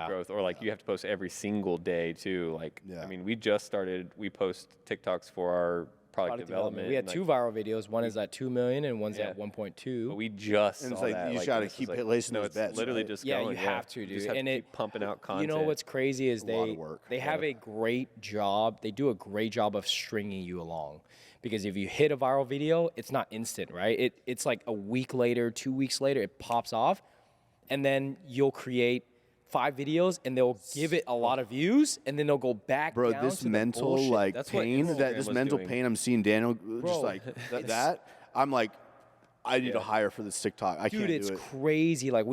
growth. Or like you have to post every single day too. Like, I mean, we post TikToks for our product development. We had 2 viral videos. One is at 2 million and one's at 1.2. But we just and saw it's like, that. You just got to keep lacing those bets. It's literally just going. Yeah, you have to, dude. You just have to keep pumping out content. You know what's crazy is they have a great job. They do a great job of stringing you along. Because if you hit a viral video, it's not instant, right? It's like a week later, 2 weeks later, it pops off. And then you'll create 5 videos and they'll give it a lot of views and then they'll go back down to this mental like pain, this mental pain I'm seeing Daniel just like that. I'm like, I need to hire for this TikTok. I can't do it. Dude, it's crazy. Like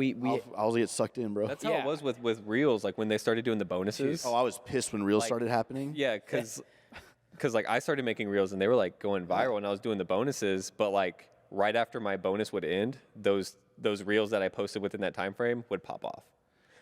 I'll get sucked in, bro. That's how it was with Reels, like when they started doing the bonuses. Oh, I was pissed when Reels started happening. Yeah, because like I started making Reels and they were like going viral and I was doing the bonuses, but like right after my bonus would end, those Reels that I posted within that time frame would pop off.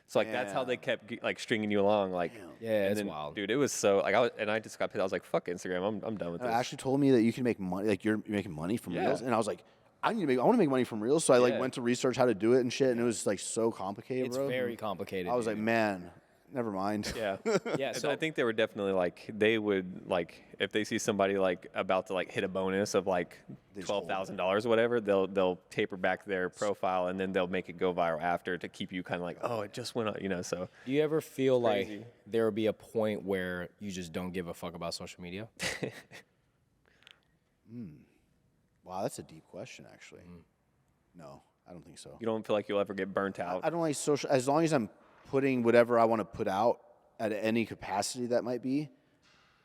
So like that's how they kept like stringing you along. Like it's wild, dude. It was so like I just got pissed. I was like, fuck Instagram. I'm done with this. Ashley told me that you can make money, like you're making money from Reels, and I was like, I want to make money from Reels. So I like went to research how to do it and shit, and it was like so complicated, bro. It's very complicated. I was like, man. Never mind. Yeah. So I think they were definitely like they would like if they see somebody like about to like hit a bonus of like $12,000 or whatever, they'll taper back their profile and then they'll make it go viral after to keep you kind of like, oh, it just went up, So do you ever feel like there will be a point where you just don't give a fuck about social media? Wow, that's a deep question, actually. No, I don't think so. You don't feel like you'll ever get burnt out? I don't like social. As long as I'm putting whatever I want to put out at any capacity that might be.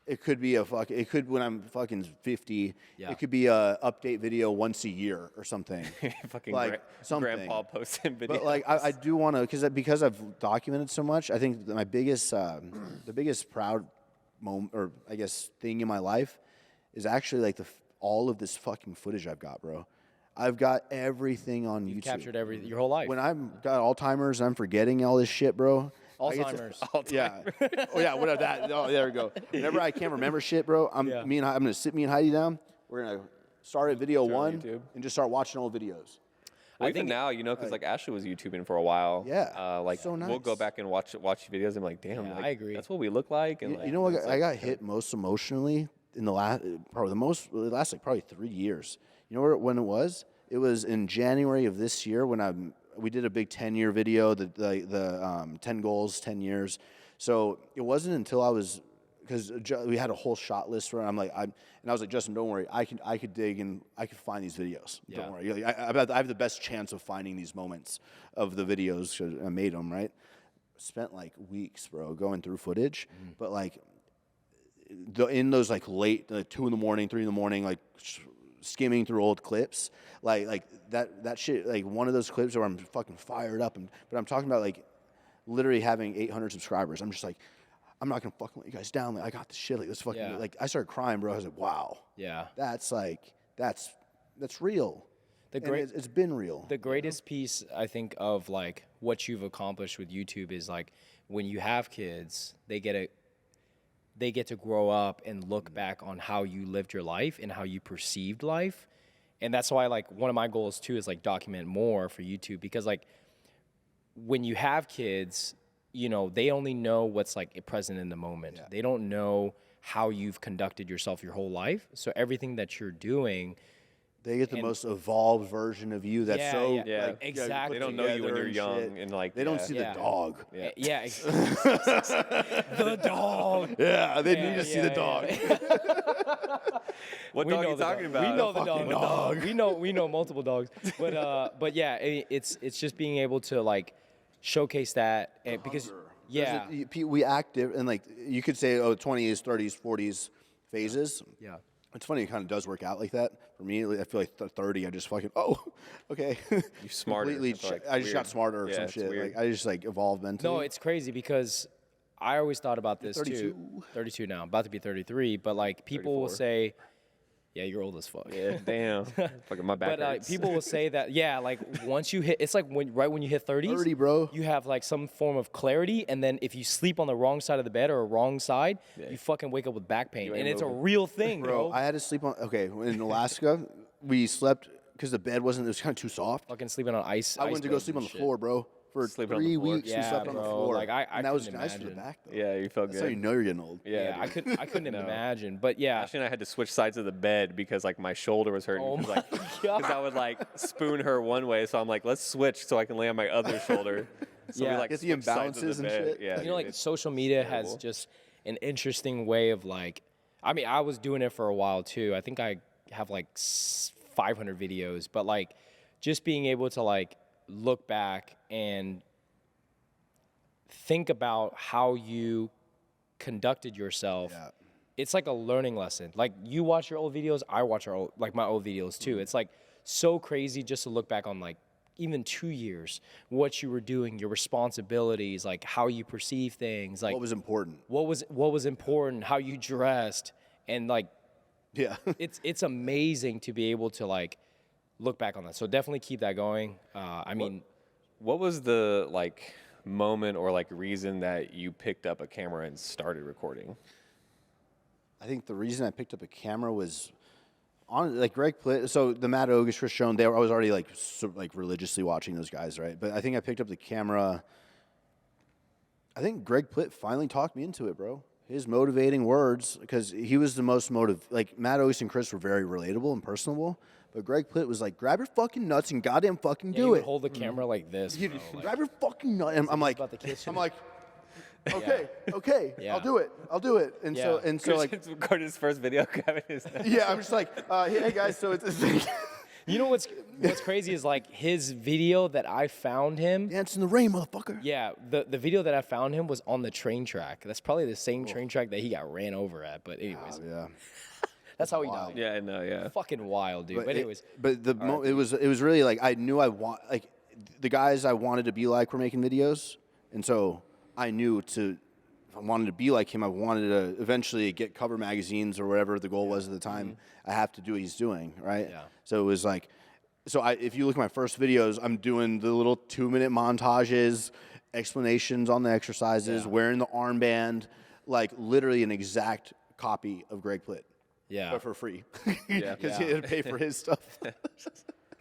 It could be when I'm fucking 50. Yeah. It could be a update video once a year or something. Fucking like something. Grandpa posting videos. But like I do want to because I've documented so much. I think my biggest the biggest proud moment or I guess thing in my life is actually like all of this fucking footage I've got, bro. I've got everything on YouTube. You've captured your whole life. When I've got Alzheimer's and I'm forgetting all this shit, bro. Alzheimer's. Yeah. Oh yeah. Whatever that. Oh, there we go. Whenever I can't remember shit, bro, I'm gonna sit me and Heidi down. We're gonna start at video 1 and just start watching old videos. Well, even now, because like Ashley was YouTubing for a while. Yeah. Like so nice. We'll go back and watch videos and be like, damn, I agree. That's what we look like. And you know what? I got hit most emotionally in the last like probably 3 years. You know when it was? It was in January of this year when we did a big 10-year video, the 10 goals, 10 years. So it wasn't until because we had a whole shot list where and I was like, Justin, don't worry, I could dig and I could find these videos. Yeah. Don't worry, I have the best chance of finding these moments of the videos because I made them, right? Spent like weeks, bro, going through footage, but like in those like late, like 2 in the morning, 3 in the morning, like skimming through old clips, like that shit, like one of those clips where I'm fucking fired up, but I'm talking about like literally having 800 subscribers. I'm just like, I'm not gonna fucking let you guys down. Like I got this shit. Like this fucking like I started crying, bro. I was like, wow. Yeah. That's that's real. It's been real. The greatest piece, I think, of like what you've accomplished with YouTube is like when you have kids, they get to grow up and look back on how you lived your life and how you perceived life. And that's why like one of my goals too is like document more for YouTube, because like when you have kids, you know, they only know what's like present in the moment. Yeah. They don't know how you've conducted yourself your whole life. So everything that you're doing, they get the most evolved version of you. That's like, exactly. They don't know you when you're young and like they don't see the dog. Yeah. The dog. Yeah, they need to see the dog. What dog are you talking about? We know the dog. We know multiple dogs. But yeah, it's just being able to like showcase that, and because we active and like you could say 20s, 30s, 40s phases. Yeah. It's funny, it kind of does work out like that. For me, I feel like 30, I just fucking, okay. You smarter. I just got smarter or some shit. Like, I just like evolved mentally. No, it's crazy because I always thought about this 32. Too. 32 now, I'm about to be 33, but like people 34. will say, yeah, you're old as fuck. Yeah, damn. Fucking my back hurts. People will say that, like once you hit, it's like right when you hit 30s, 30, bro. You have like some form of clarity, and then if you sleep on the wrong side of the bed or a wrong side, you fucking wake up with back pain, and it's a real thing, bro. I had to sleep on. In Alaska, we slept because the bed wasn't. It was kind of too soft. Fucking sleeping on ice. I went to go sleep on the floor, bro. For Sleeping 3 weeks, we yeah, slept bro. on the floor. Like and that was nice for the back, though. Yeah, you felt That's good. how you know you're getting old. Yeah, I couldn't imagine. But yeah, Ashley and I had to switch sides of the bed because like my shoulder was hurting. Oh my Because I would like spoon her one way, so I'm like, let's switch so I can lay on my other shoulder. So we like get the switched sides of imbalances the and bed. shit. Yeah, you know, like social media has just an interesting way of like, I mean, I was doing it for a while too. I think I have like 500 videos, but like just being able to like look back and think about how you conducted yourself. Yeah. It's like a learning lesson. Like you watch your old videos, I watch my old videos too. It's like so crazy just to look back on like even 2 years, what you were doing, your responsibilities, like how you perceive things, like what was important, what was important, how you dressed, and like it's amazing to be able to like look back on that. So definitely keep that going. I mean, what was the like moment or like reason that you picked up a camera and started recording? I think the reason I picked up a camera was on like Greg Plitt. So the Matt Ogish was shown. I was already like religiously watching those guys, right? But I think I picked up the camera. I think Greg Plitt finally talked me into it, bro. His motivating words, because he was the most like Matt Ogish and Chris were very relatable and personable. But Greg Plitt was like, grab your fucking nuts and goddamn fucking do it. Hold the camera like this. Bro, like, grab your fucking nuts. And I'm like, okay, I'll do it. And so like, recorded his first video grabbing his nuts. Yeah, I'm just like, hey guys, so it's you know what's crazy is like his video that I found him. Dance in the rain, motherfucker. Yeah, the video that I found him was on the train track. That's probably the same train track that he got ran over at. But anyways, yeah. That's how he died. Yeah, I know. Yeah, fucking wild, dude. But anyways, it was really like I knew the guys I wanted to be like were making videos, and so I knew if I wanted to be like him, I wanted to eventually get cover magazines or whatever the goal was at the time. I have to do what he's doing, right? Yeah. So it was like, if you look at my first videos, I'm doing the little 2-minute montages, explanations on the exercises, wearing the armband, like literally an exact copy of Greg Plitt. Yeah. But for free. Because he had to pay for his stuff.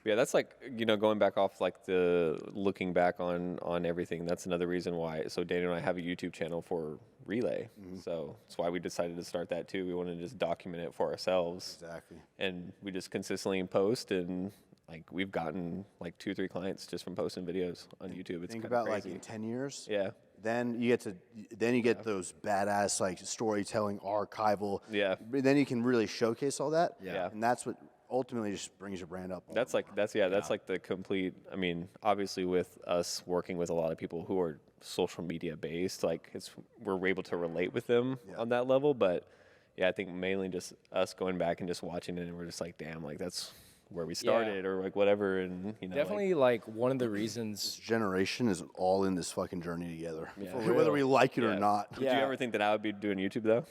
Yeah, that's like, going back off like the looking back on everything. That's another reason why. So Daniel and I have a YouTube channel for Relay. So that's why we decided to start that too. We wanted to just document it for ourselves. Exactly. And we just consistently post, and like we've gotten like 2-3 clients just from posting videos on YouTube. It's think about crazy. Like in 10 years. Yeah. Then you get those badass like storytelling archival. Yeah. Then you can really showcase all that. Yeah. And that's what ultimately just brings your brand up. That's like the complete. I mean, obviously with us working with a lot of people who are social media based, like we're able to relate with them on that level. But yeah, I think mainly just us going back and just watching it, and we're just like, damn, like that's where we started or like whatever. And definitely like one of the reasons this generation is all in this fucking journey together, Yeah. whether we like it or not. Did you ever think that I would be doing YouTube though?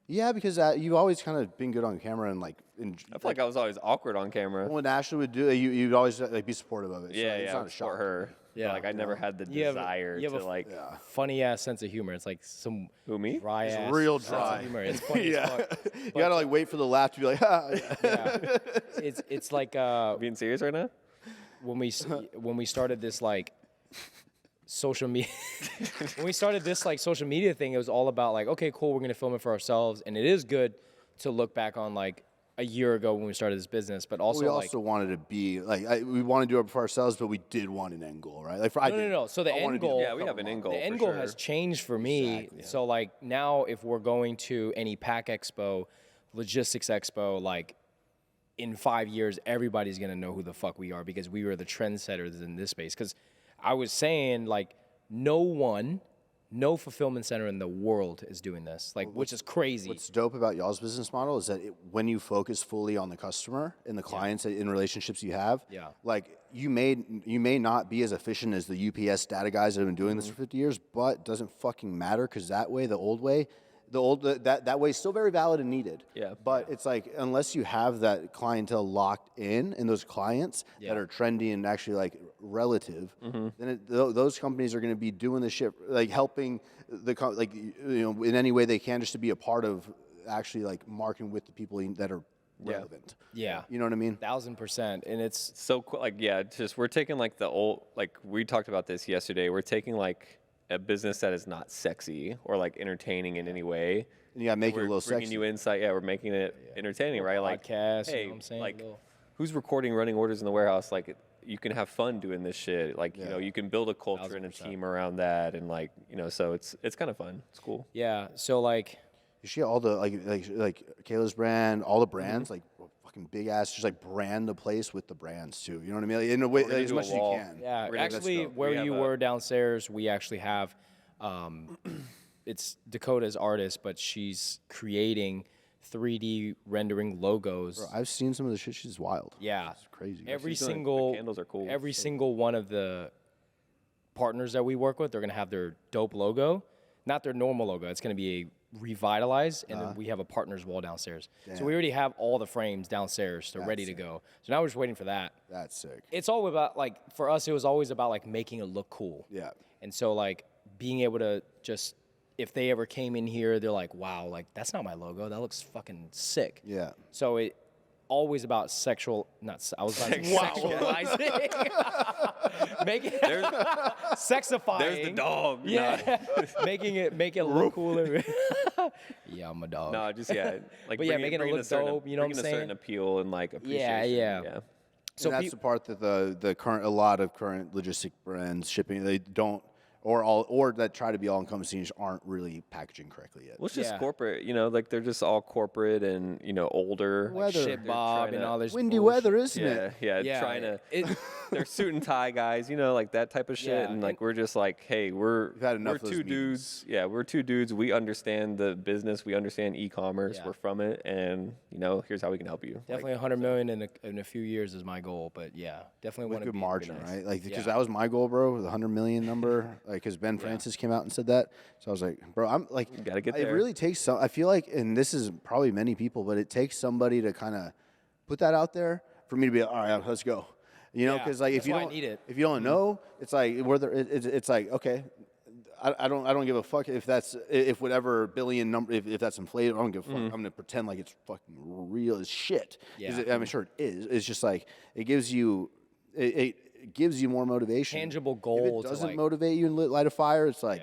Yeah, because you've always kind of been good on camera and like. I feel like I was always awkward on camera. When Ashley would do it, you'd always like be supportive of it. So it's not a shock for her. Yeah, like I never had the desire to like. Funny ass sense of humor. It's like some me? dry ass. Real dry. Humor. It's funny as fuck. You gotta like wait for the laugh to be like. Yeah. It's like being serious right now. When we started this like social media when we started this like social media thing, it was all about like, okay, cool, we're gonna film it for ourselves, and it is good to look back on like a year ago when we started this business, but also we also wanted to be like we want to do it for ourselves, but we did want an end goal, right? Like no. So the end goal, we have an end goal. The end goal has changed for me. Exactly, yeah. So like now, if we're going to any Pack Expo, Logistics Expo, like in 5 years, everybody's gonna know who the fuck we are because we were the trendsetters in this space. Because I was saying like no fulfillment center in the world is doing this, like, which is crazy. What's dope about y'all's business model is that when you focus fully on the customer and the clients in relationships you have, like you may not be as efficient as the UPS data guys that have been doing this for 50 years, but it doesn't fucking matter because that way, that way is still very valid and needed. Yeah. But it's like, unless you have that clientele locked in and those clients that are trendy and actually like relative, then those companies are going to be doing the shit, like helping in any way they can just to be a part of actually like marketing with the people that are relevant. Yeah. You know what I mean? 1000%. And it's so cool. Like, just we're taking like the old, like we talked about this yesterday. We're taking like a business that is not sexy or like entertaining in any way. And you gotta make it a little sexy. We're bringing you insight. Yeah, we're making it entertaining, right? Like, podcast, hey, you know what I'm saying? like, who's recording running orders in the warehouse? Like, you can have fun doing this shit. Like, you know, you can build a culture 1,000%. And a team around that, and like, you know, so it's kind of fun. It's cool. Yeah. So like, you see all the like Kayla's brand, all the brands, like fucking big ass, just like brand the place with the brands too. You know what I mean? Like, in a way, like, as much as you can. Yeah. Actually, where you were downstairs, we actually have. It's Dakota's artist, but she's creating 3D rendering logos. Bro, I've seen some of the shit. She's wild. Yeah, it's crazy. The candles are cool. Every single one of the partners that we work with, they're gonna have their dope logo, not their normal logo. It's gonna be a revitalized, and then we have a partners wall downstairs. Damn. So we already have all the frames downstairs. They're ready to go. So now we're just waiting for that. That's sick. It's all about like, for us, it was always about like making it look cool. Yeah. And so like being able to just, if they ever came in here, they're like, wow, like that's not my logo. That looks fucking sick. Yeah. So it always about sexualizing. Making sexifying. There's the dog. Yeah. Make it look cooler. Yeah, I'm a dog. No, just like but making it look dope, you know what I'm saying? A certain appeal and like appreciation. Yeah. So that's the part that a lot of current logistic brands shipping, they don't, or that try to be all encompassing aren't really packaging correctly yet. Well, it's just corporate, you know, like they're just all corporate and, you know, older. Like shit Bob and all this windy bullshit. weather, isn't it? Yeah, trying to. They're suit and tie guys, you know, like that type of shit. And like we're just like, hey, we're two dudes. Yeah, we're two dudes. We understand the business. We understand e-commerce. We're from it, and you know, here's how we can help you. Definitely 100 million in a few years is my goal, but yeah, definitely want to be good margin, nice. right? Like because that was my goal, bro, the 100 million number. Like because Ben Francis came out and said that, so I was like, bro, I'm like, you gotta get there. It really takes some. I feel like, and this is probably many people, but it takes somebody to kind of put that out there for me to be like, all right, let's go. You know, because like if you don't know, it's like it's like okay, I don't give a fuck if whatever billion number if that's inflated. I don't give a fuck. I'm gonna pretend like it's fucking real as shit. Yeah, I'm sure it is. It's just like it gives you more motivation. Tangible goal. If it doesn't motivate you and light a fire, it's like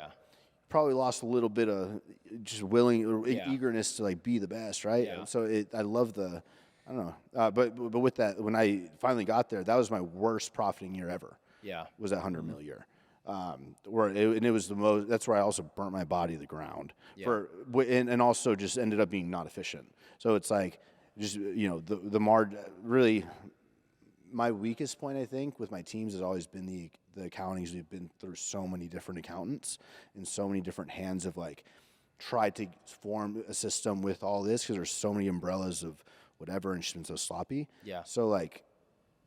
probably lost a little bit of just eagerness to like be the best, right? Yeah. So I love the. I don't know, but with that, when I finally got there, that was my worst profiting year ever. Yeah, was that 100 mil year, and it was the most. That's where I also burnt my body to the ground and also just ended up being not efficient. So it's like just the margin. Really, my weakest point I think with my teams has always been the accountings. We've been through so many different accountants and so many different hands of like tried to form a system with all this because there's so many umbrellas of whatever, and she's been so sloppy. Yeah. So like,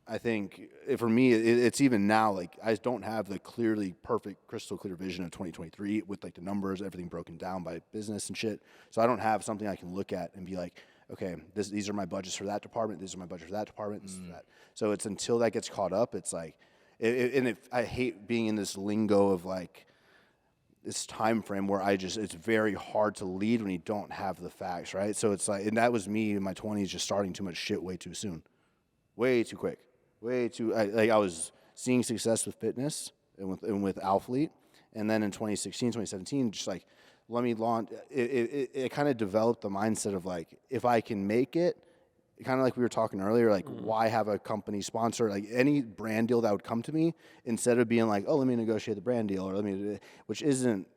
I think for me, it's even now, like, I don't have the perfect, crystal clear vision of 2023 with, like, the numbers, everything broken down by business and shit. So I don't have something I can look at and be like, okay, these are my budgets for that department, these are my budgets for that department, this is that. So it's until that gets caught up, it's like, I hate being in this lingo of, like, this time frame where it's very hard to lead when you don't have the facts, right? So it's like, and that was me in my 20s, just starting too much shit way too soon. Way too quick. I was seeing success with fitness and with Alphalete, and then in 2016, 2017, just like, let me launch. It kind of developed the mindset of, like, if I can make it, kind of like we were talking earlier, like, why have a company sponsor? Like, any brand deal that would come to me, instead of being like, oh, let me negotiate the brand deal, or which isn't.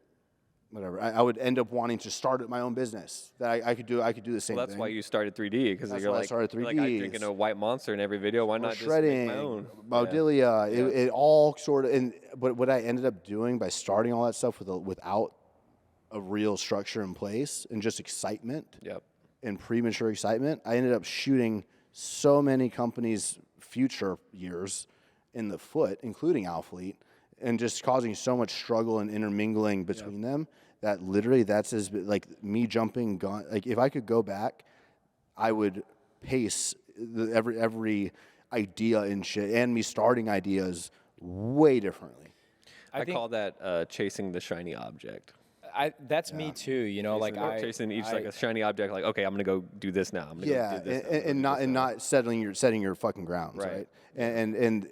Whatever. I would end up wanting to start my own business that I could do. I could do the same thing. Well, that's why you started 3D, because you're like, I started 3D. Like, I'm drinking a white Monster in every video. Why not shredding, just make my own? Baudilia, it all sort of. But what I ended up doing by starting all that stuff without a real structure in place and just excitement, and premature excitement, I ended up shooting so many companies' future years in the foot, including Alphalete, and just causing so much struggle and intermingling between them that literally that's like me jumping gun. Like, if I could go back, I would pace every idea and shit, and me starting ideas way differently. I call that chasing the shiny object. That's me too, you know, chasing each like a shiny object, like, okay, I'm gonna go do this now. I'm gonna go do this and not setting your fucking grounds, right? And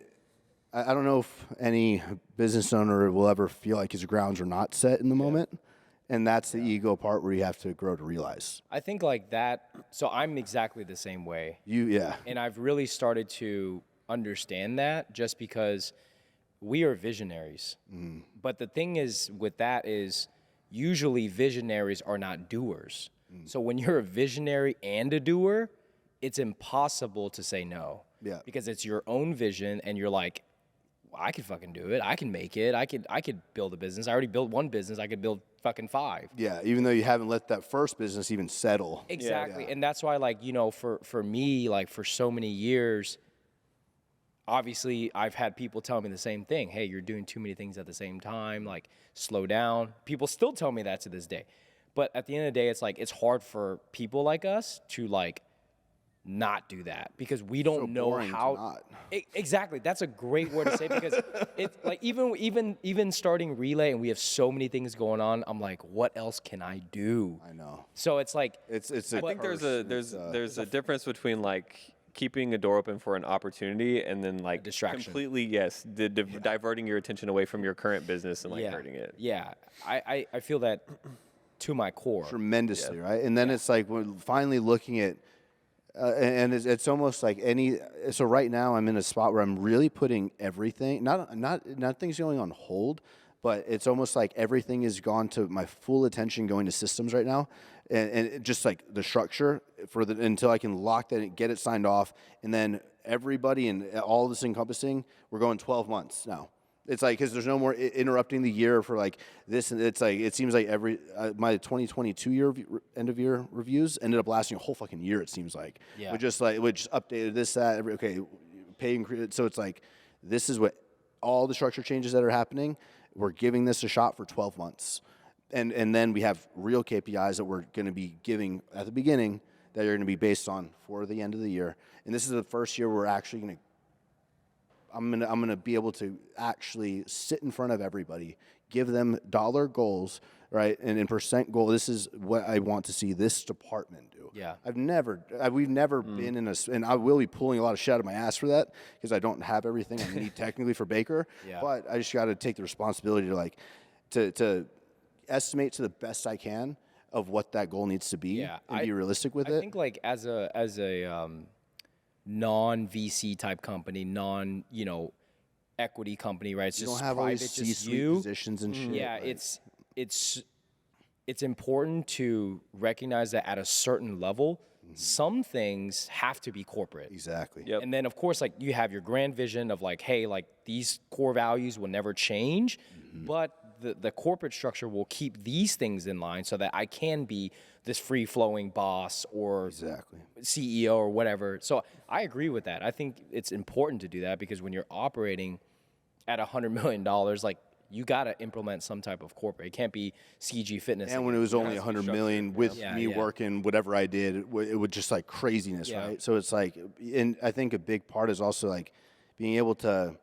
I don't know if any business owner will ever feel like his grounds are not set in the moment. And that's the ego part where you have to grow to realize. I think like that. So I'm exactly the same way. And I've really started to understand that just because we are visionaries. But the thing is with that is usually visionaries are not doers. So when you're a visionary and a doer, it's impossible to say no. Because it's your own vision and you're like, I could fucking do it. I can make it. I could build a business. I already built one business. I could build fucking 5. Yeah, even though you haven't let that first business even settle. Exactly. And that's why, like, you know, for me, like, for so many years, obviously I've had people tell me the same thing. Hey, you're doing too many things at the same time. Like, slow down. People still tell me that to this day. But at the end of the day, it's like, it's hard for people like us to, like, not do that because we don't know how. Exactly, that's a great word to say because it's like even starting relay and we have so many things going on. I'm like, what else can I do? I know. So it's like I think there's a difference between like keeping a door open for an opportunity and then like distraction. Completely diverting your attention away from your current business and like hurting it. Yeah, I feel that to my core tremendously, right? And then it's like we're finally looking at. And it's almost like so right now I'm in a spot where I'm really putting everything, not things going on hold, but it's almost like everything is gone to my full attention going to systems right now. And just like the structure until I can lock that and get it signed off. And then everybody and all this encompassing, we're going 12 months now. It's like, because there's no more interrupting the year for like this. And it's like, it seems like my 2022 year end of year reviews ended up lasting a whole fucking year, it seems like. Yeah. We just updated this, that, pay. So it's like, this is what all the structure changes that are happening. We're giving this a shot for 12 months. And then we have real KPIs that we're going to be giving at the beginning that are going to be based on for the end of the year. And this is the first year we're actually going to, I'm gonna be able to actually sit in front of everybody, give them dollar goals, right, and in percent goal. This is what I want to see this department do. Yeah, we've never been in and I will be pulling a lot of shit out of my ass for that because I don't have everything I need technically for Baker. Yeah. But I just got to take the responsibility to estimate to the best I can of what that goal needs to be and be realistic with it. I think like as a non-VC type company, equity company, right? It's you just don't have private, all these C-suite positions and shit. Yeah, right? It's important to recognize that at a certain level, some things have to be corporate. Exactly. Yep. And then of course, like you have your grand vision of like, hey, like these core values will never change, but the corporate structure will keep these things in line so that I can be this free-flowing boss or CEO or whatever. So I agree with that. I think it's important to do that because when you're operating at $100 million, like, you got to implement some type of corporate. It can't be CG Fitness. And when it was only 100 million with me working whatever I did, it was just like craziness, right? So it's like, and I think a big part is also like being able to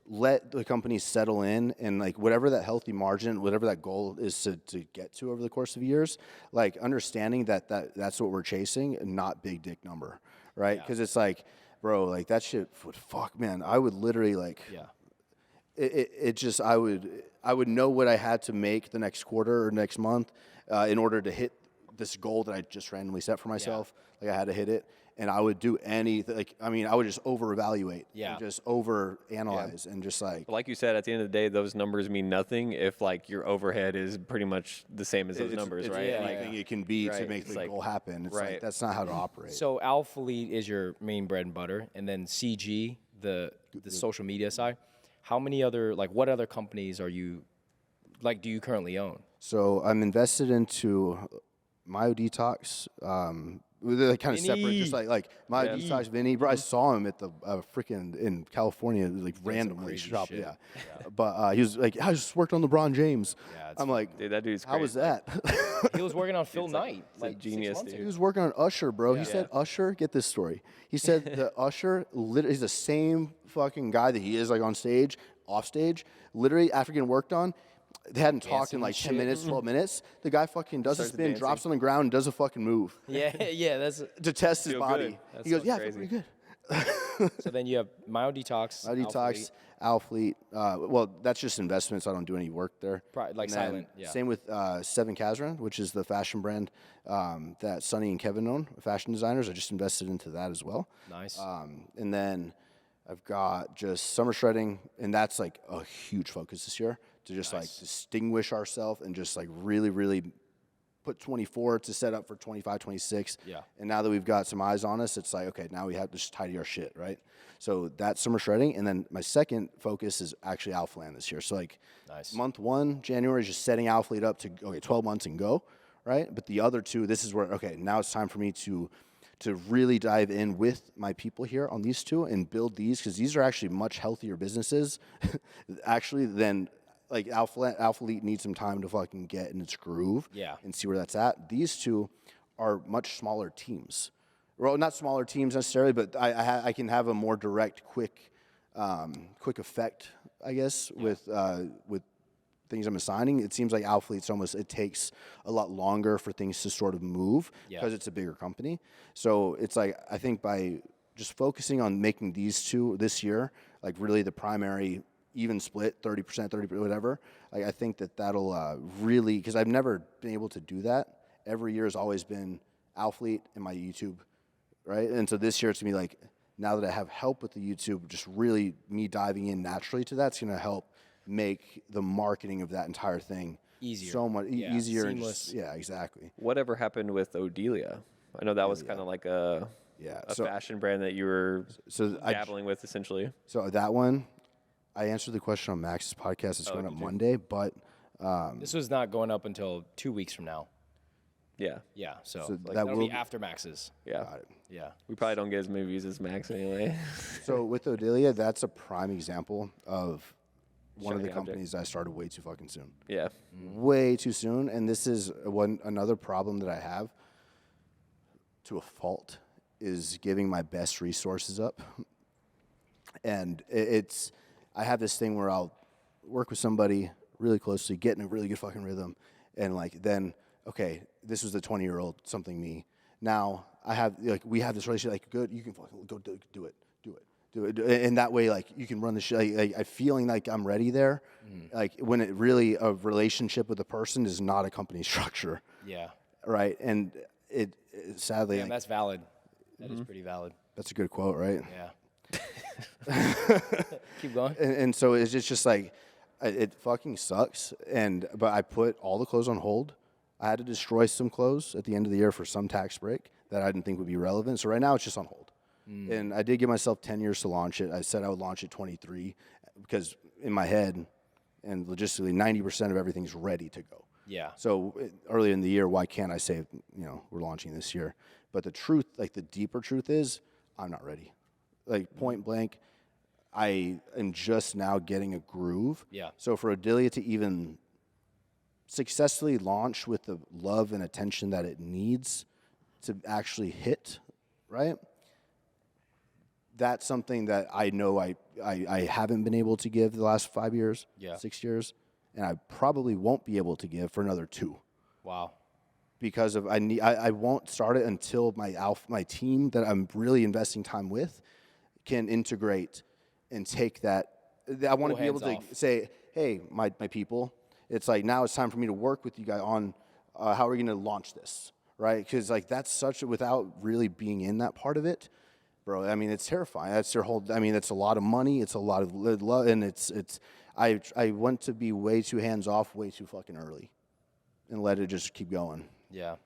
let the company settle in and like whatever that healthy margin, whatever that goal is to get to over the course of years, like understanding that's what we're chasing and not big dick number, right? Because it's like, bro, like that shit would fuck, man. I would literally like, it just, I would know what I had to make the next quarter or next month in order to hit this goal that I just randomly set for myself. Like I had to hit it. And I would do anything, like, I mean, I would just over-evaluate, and just over-analyze, and just like you said, at the end of the day, those numbers mean nothing if, like, your overhead is pretty much the same as those numbers, right? Anything it can be to make the goal happen. It's like, that's not how to operate. So Alphalete is your main bread and butter, and then CG, the social media side. How many other, like, what other companies are you, like, do you currently own? So I'm invested into MyoDetox, they're kind of separate, just like my detox Vinny, bro. I saw him at the freaking in California, like randomly shop. But he was like, I just worked on LeBron James. I'm like, dude, that dude's how was that? He was working on Phil Knight, like genius, dude. He was working on Usher, bro. He said Usher. Get this story. He said the Usher, he's the same fucking guy that he is like on stage, off stage. Literally, after getting worked on. They hadn't talked in like 10 minutes, 12 minutes. The guy fucking does a spin, drops on the ground, and does a fucking move. That's to test his body. He goes, I feel pretty good. So then you have MyoDetox. MyoDetox, Alphalete. Well, that's just investments. I don't do any work there. Like silent. Same with Seven Kazran, which is the fashion brand that Sonny and Kevin own, fashion designers. I just invested into that as well. Nice. And then I've got just summer shredding, and that's like a huge focus this year. To just like distinguish ourselves and just like really, really put 24 to set up for 25, 26. And now that we've got some eyes on us, it's like, okay, now we have to just tidy our shit, right? So that's summer shredding. And then my second focus is actually Alphaland this year. So like month 1, January, is just setting Alphalete up to, 12 months and go, right? But the other 2, this is where, okay, now it's time for me to really dive in with my people here on these 2 and build these, because these are actually much healthier businesses actually than like Alphalete needs some time to fucking get in its groove and see where that's at. These 2 are much smaller teams. Well, not smaller teams necessarily, but I can have a more direct, quick effect, I guess, with things I'm assigning. It seems like Alphalete's it takes a lot longer for things to sort of move because it's a bigger company. So it's like, I think by just focusing on making these 2 this year, like really the primary even split, 30%, 30%, whatever. Like, I think that'll really, because I've never been able to do that. Every year has always been Alphalete and my YouTube, right? And so this year it's going to be like, now that I have help with the YouTube, just really me diving in naturally to that's going to help make the marketing of that entire thing easier. So much easier. Seamless. And just, exactly. Whatever happened with Odelia? I know that was kind of like a fashion brand that you were dabbling with, essentially. So that one, I answered the question on Max's podcast. It's going up Monday, but this was not going up until 2 weeks from now. Yeah. So that'll be after Max's. Yeah. We probably don't get as many views as Max anyway. So with Odelia, that's a prime example of one of the companies I started way too fucking soon. Yeah. Way too soon. And this is another problem that I have to a fault is giving my best resources up. And I have this thing where I'll work with somebody really closely, get in a really good fucking rhythm, and like then, okay, this was the 20-year-old something me. Now we have this relationship, like good, you can fucking go do it, and that way like you can run the shit. Like, I feeling like I'm ready there, like when it really a relationship with a person is not a company structure. Right, and it sadly. Yeah, that's valid. That is pretty valid. That's a good quote, right? Yeah. Keep going. And so it's just like, it fucking sucks. But I put all the clothes on hold. I had to destroy some clothes at the end of the year for some tax break that I didn't think would be relevant. So right now it's just on hold. And I did give myself 10 years to launch it. I said I would launch it 23 because in my head, and logistically 90% of everything's ready to go. Yeah. So early in the year, why can't I say, we're launching this year? But the truth, like the deeper truth is, I'm not ready. Like point blank, I am just now getting a groove. Yeah. So for Odilia to even successfully launch with the love and attention that it needs to actually hit, right? That's something that I know I haven't been able to give the last 5 years, 6 years, and I probably won't be able to give for another 2. Wow. Because of I won't start it until my team that I'm really investing time with can integrate and take that. I want to be able to say, hey, my people, it's like now it's time for me to work with you guys on how we're going to launch this, right? Because like that's without really being in that part of it, bro. I mean, it's terrifying. That's their whole. I mean, it's a lot of money. It's a lot of love, and it's. I want to be way too hands off, way too fucking early, and let it just keep going. Yeah.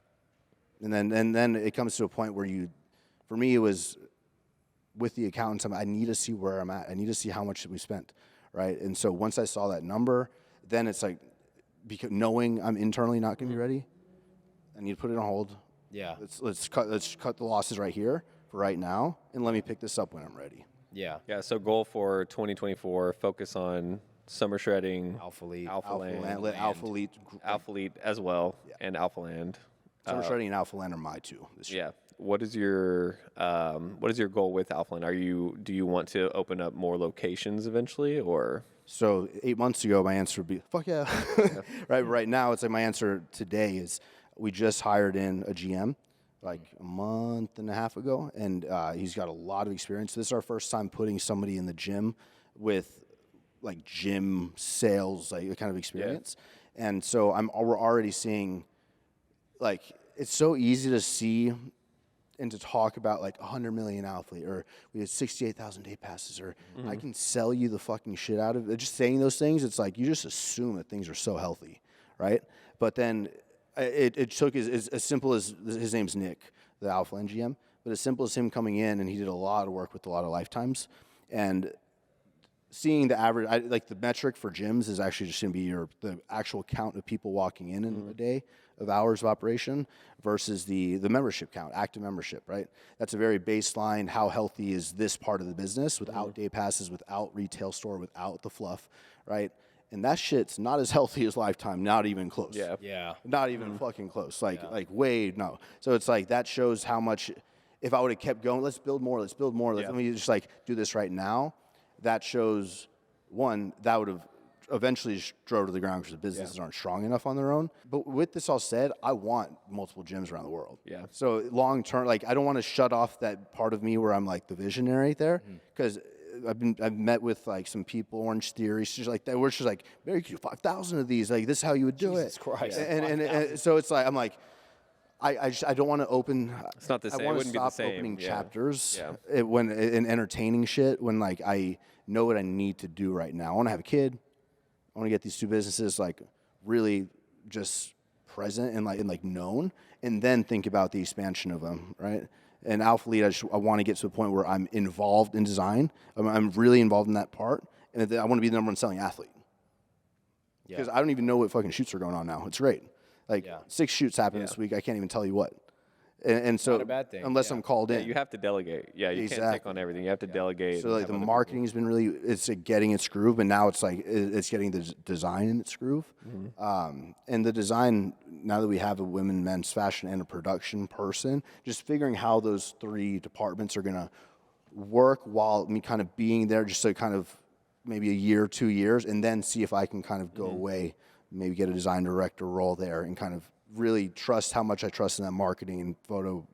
And then it comes to a point where for me, it was with the accountants. I need to see where I'm at. I need to see how much we spent, right? And so once I saw that number, then it's like, because knowing I'm internally not going to be ready, I need to put it on hold. Yeah. Let's cut the losses right here for right now, and let me pick this up when I'm ready. Yeah. Yeah. So goal for 2024: focus on summer shredding, Alphalete, Alphalete as well, and Alphaland. Summer shredding and Alphaland are my 2 this year. Yeah. What is your goal with Alphaland? Do you want to open up more locations eventually, or? So 8 months ago, my answer would be fuck yeah. Right now, it's like my answer today is we just hired in a GM like a month and a half ago, and he's got a lot of experience. This is our first time putting somebody in the gym with like gym sales, like kind of experience. Yeah. And so we're already seeing, like, it's so easy to see and to talk about like 100 million Alphalete, or we had 68,000 day passes, or I can sell you the fucking shit out of it. Just saying those things, it's like you just assume that things are so healthy, right? But then it took as simple as, his name's Nick, the Alphalete GM, but as simple as him coming in, and he did a lot of work with a lot of lifetimes, and seeing the average, like the metric for gyms is actually just going to be the actual count of people walking in a day of hours of operation versus the membership count, active membership, right? That's a very baseline. How healthy is this part of the business without day passes, without retail store, without the fluff, right? And that shit's not as healthy as Lifetime, not even close. Yeah. Not even fucking close. Like way, no. So it's like, that shows how much, if I would have kept going, let's build more. Let me just like do this right now. That shows, one, that would have eventually just drove to the ground because the businesses aren't strong enough on their own. But with this all said, I want multiple gyms around the world. Yeah. So long term, like I don't want to shut off that part of me where I'm like the visionary there, because I've met with like some people, Orange Theory, she's like that. We're just like, Mary, could you 5,000 of these? Like this is how you would do Jesus Christ. And so it's like I'm like, I don't want to open. It's not the same. I want it to wouldn't be stop the same. opening chapters when in entertaining shit. When like I know what I need to do right now. I want to have a kid. I want to get these 2 businesses like really just present and like known, and then think about the expansion of them, right? And Alphalete, I want to get to the point where I'm involved in design. I'm really involved in that part, and I want to be the number 1 selling athlete. Because I don't even know what fucking shoots are going on now. It's great. Like 6 shoots happened this week. I can't even tell you what. And so, not a bad thing. Unless I'm called in. You have to delegate. Yeah, you can't take on everything. You have to delegate. So like the marketing has been really, it's getting its groove, but now it's like it's getting the design in its groove. And the design, now that we have a women, men's fashion, and a production person, just figuring how those 3 departments are going to work while me kind of being there, just so kind of maybe a year, 2 years, and then see if I can kind of go away, maybe get a design director role there, and kind of really trust how much I trust in that marketing and photo,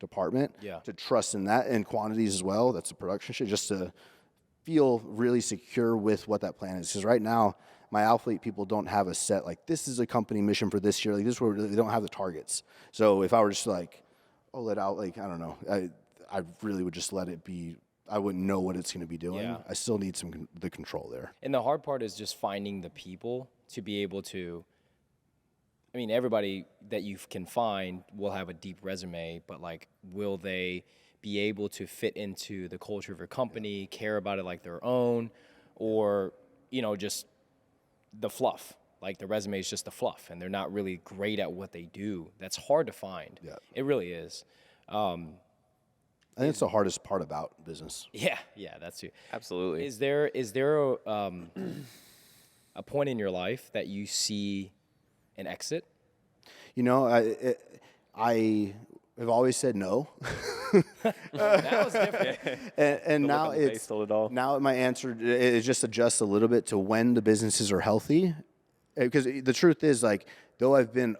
department. To trust in that and quantities as well. That's a production shit, just to feel really secure with what that plan is. Because right now, my Alphalete people don't have a set, like, this is a company mission for this year. Like, this is where they don't have the targets. So if I were just like, let out, like, I don't know, I really would just let it be. I wouldn't know what it's going to be doing. I still need the control there. And the hard part is just finding the people to be able to, I mean, everybody that you can find will have a deep resume, but like, will they be able to fit into the culture of your company, care about it like their own, or, just the fluff. Like the resume is just the fluff, and they're not really great at what they do. That's hard to find. Yeah. It really is. I think it's the hardest part about business. Yeah, that's too. Absolutely. Is there a point in your life that you see an exit? You know, I have always said no. That was different. and now it's now my answer is just adjusts a little bit to when the businesses are healthy, because the truth is, like, though I've been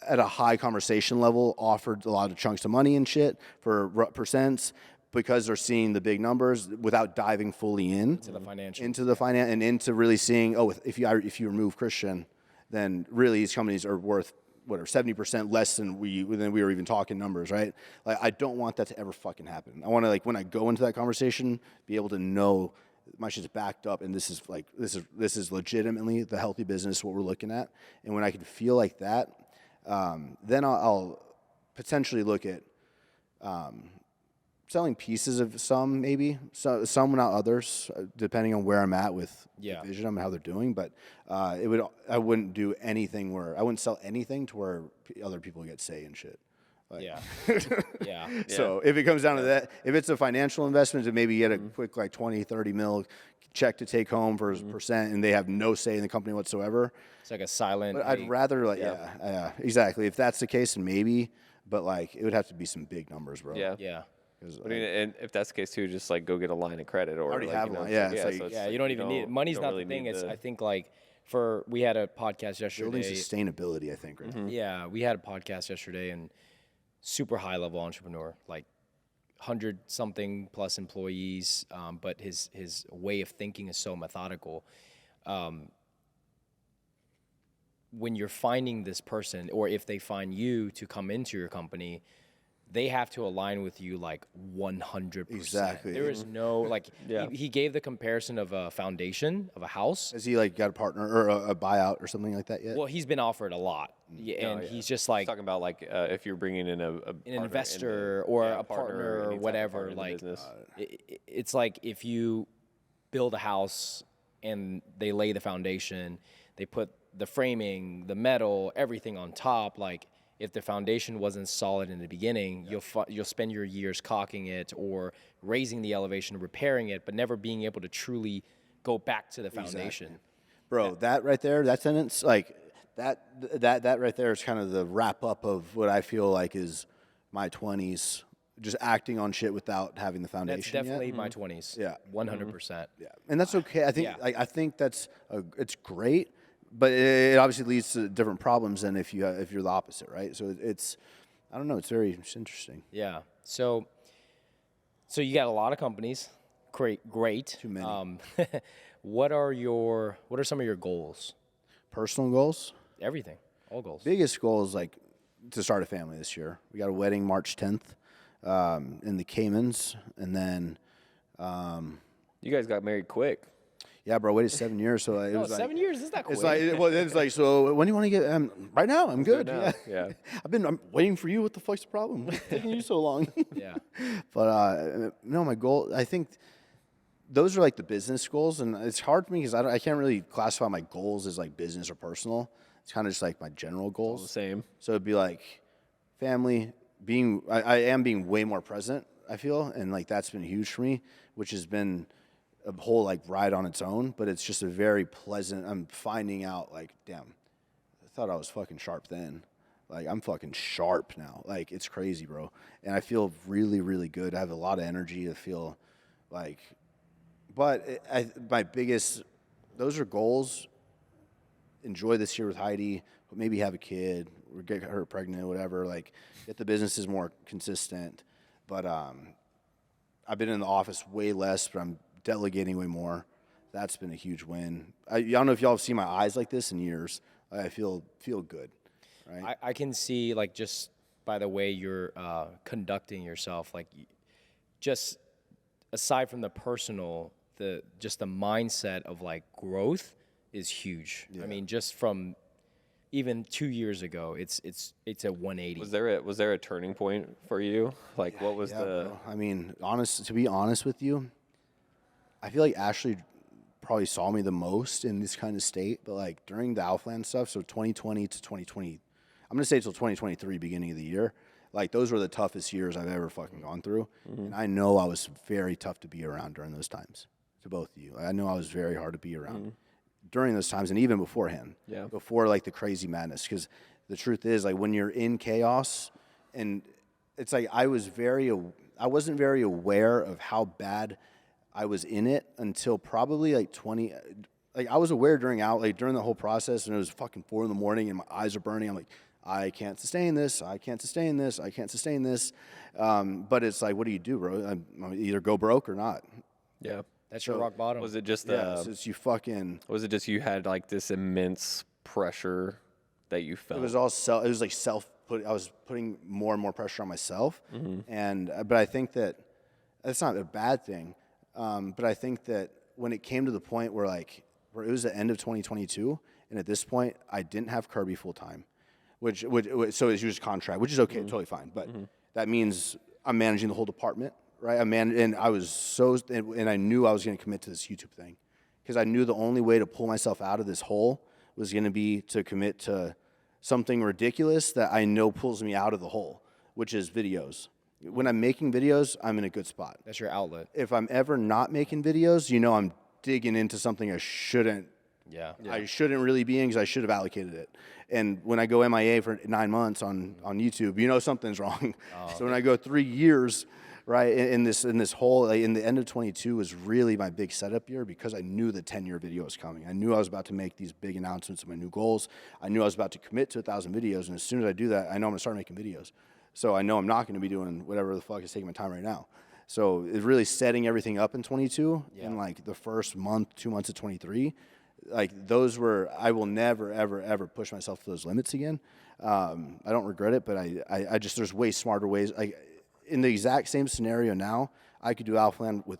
at a high conversation level, offered a lot of chunks of money and shit for percents because they're seeing the big numbers without diving fully into the financial, and into really seeing, oh, if you remove Christian, then really these companies are worth whatever 70% less than we were even talking numbers, right? Like, I don't want that to ever fucking happen. I want to, like, when I go into that conversation, be able to know my shit's backed up, and this is legitimately the healthy business what we're looking at. And when I can feel like that, then I'll potentially look at selling pieces of some, maybe some, not others, depending on where I'm at with the vision and how they're doing. But I wouldn't do anything where I wouldn't sell anything to where other people get say and shit. Like, yeah. So if it comes down to that, if it's a financial investment to maybe get a quick like 20, 30 mil check to take home for percent, and they have no say in the company whatsoever. It's like a silent. But I'd rather exactly. If that's the case, maybe. But like, it would have to be some big numbers, bro. Yeah. But and if that's the case too, just like go get a line of credit or already like, have one. Yeah, You don't even need it. Money's not the thing. It's I think like we had a podcast yesterday. Building sustainability, I think. Right? Yeah, we had a podcast yesterday, and super high level entrepreneur, like 100-something plus employees, but his way of thinking is so methodical. When you're finding this person, or if they find you to come into your company, they have to align with you like 100%. Exactly. There is no, like, he gave the comparison of a foundation of a house. Has he like got a partner or a buyout or something like that yet? Well, he's been offered a lot. And he's just like, talking about like if you're bringing in an investor or a partner or whatever, like it's like if you build a house and they lay the foundation, they put the framing, the metal, everything on top, like, if the foundation wasn't solid in the beginning, you'll spend your years caulking it or raising the elevation, repairing it, but never being able to truly go back to the foundation. Exactly. Bro, that right there, that sentence, like that right there is kind of the wrap up of what I feel like is my 20s, just acting on shit without having the foundation. That's definitely my 20s. Yeah, 100%. Yeah, and that's okay. I think I think that's it's great. But it obviously leads to different problems than if you're the opposite, right? So it's, I don't know, it's interesting. Yeah. So you got a lot of companies. Great. Too many. What are some of your goals? Personal goals? Everything. All goals. Biggest goal is like to start a family this year. We got a wedding March 10th in the Caymans, and then you guys got married quick. Yeah, bro, waited 7 years, so it was 7 years is that quick? It's like, so when do you want to get? Right now, I'm good. Yeah. I'm waiting for you. What the fuck's the problem? What's taking you so long? Yeah. But no, my goal. I think those are like the business goals, and it's hard for me because I can't really classify my goals as like business or personal. It's kind of just like my general goals. All the same. So it'd be like family. I am being way more present, I feel, and like that's been huge for me, which has been a whole like ride on its own, but it's just a very pleasant. I'm finding out like, damn, I thought I was fucking sharp then. Like, I'm fucking sharp now. Like, it's crazy, bro. And I feel really, really good. I have a lot of energy to feel like, but my biggest, those are goals. Enjoy this year with Heidi, maybe have a kid or get her pregnant, whatever. Like, get the businesses more consistent. But I've been in the office way less, but I'm delegating way more. That's been a huge win. I don't know if y'all have seen my eyes like this in years. I feel good. Right? I can see, like, just by the way you're conducting yourself, like, just aside from the personal, the mindset of like growth is huge. Yeah. I mean, just from even 2 years ago, it's a 180. Was there a turning point for you? Like, what was the? Bro. I mean, to be honest with you, I feel like Ashley probably saw me the most in this kind of state. But like during the Alphalete stuff, so 2020 to 2020, I'm gonna say till 2023, beginning of the year. Like those were the toughest years I've ever fucking gone through, and I know I was very tough to be around during those times. To both of you, I know I was very hard to be around during those times, and even beforehand. Yeah. Before like the crazy madness, because the truth is, like when you're in chaos, and it's like I wasn't very aware of how bad I was in it until probably like 20. Like I was aware during the whole process, and it was fucking 4 a.m, and my eyes are burning. I'm like, I can't sustain this. I can't sustain this. I can't sustain this. But it's like, what do you do, bro? I'm either go broke or not. Yeah. That's your rock bottom. Was it just it's you fucking. Was it just you had like this immense pressure that you felt? It was all self. It was like I was putting more and more pressure on myself, and but I think that that's not a bad thing. But I think that when it came to the point where it was the end of 2022, and at this point I didn't have Kirby full time. So it's just contract, which is okay, totally fine. But that means I'm managing the whole department, right? And I was and I knew I was going to commit to this YouTube thing because I knew the only way to pull myself out of this hole was going to be to commit to something ridiculous that I know pulls me out of the hole, which is videos. When I'm making videos, I'm in a good spot. That's your outlet. If I'm ever not making videos, I'm digging into something I shouldn't. Yeah. I shouldn't really be in because I should have allocated it. And when I go MIA for 9 months on YouTube, something's wrong. So when I go 3 years, right, in this whole, in the end of 22 was really my big setup year because I knew the 10-year video was coming. I knew I was about to make these big announcements of my new goals. I knew I was about to commit to 1,000 videos. And as soon as I do that, I know I'm going to start making videos. So I know I'm not going to be doing whatever the fuck is taking my time right now. So it's really setting everything up in 22 and like the first month, 2 months of 23. Like those were, I will never, ever, ever push myself to those limits again. I don't regret it, but I just, there's way smarter ways. In the exact same scenario now, I could do Alphalete with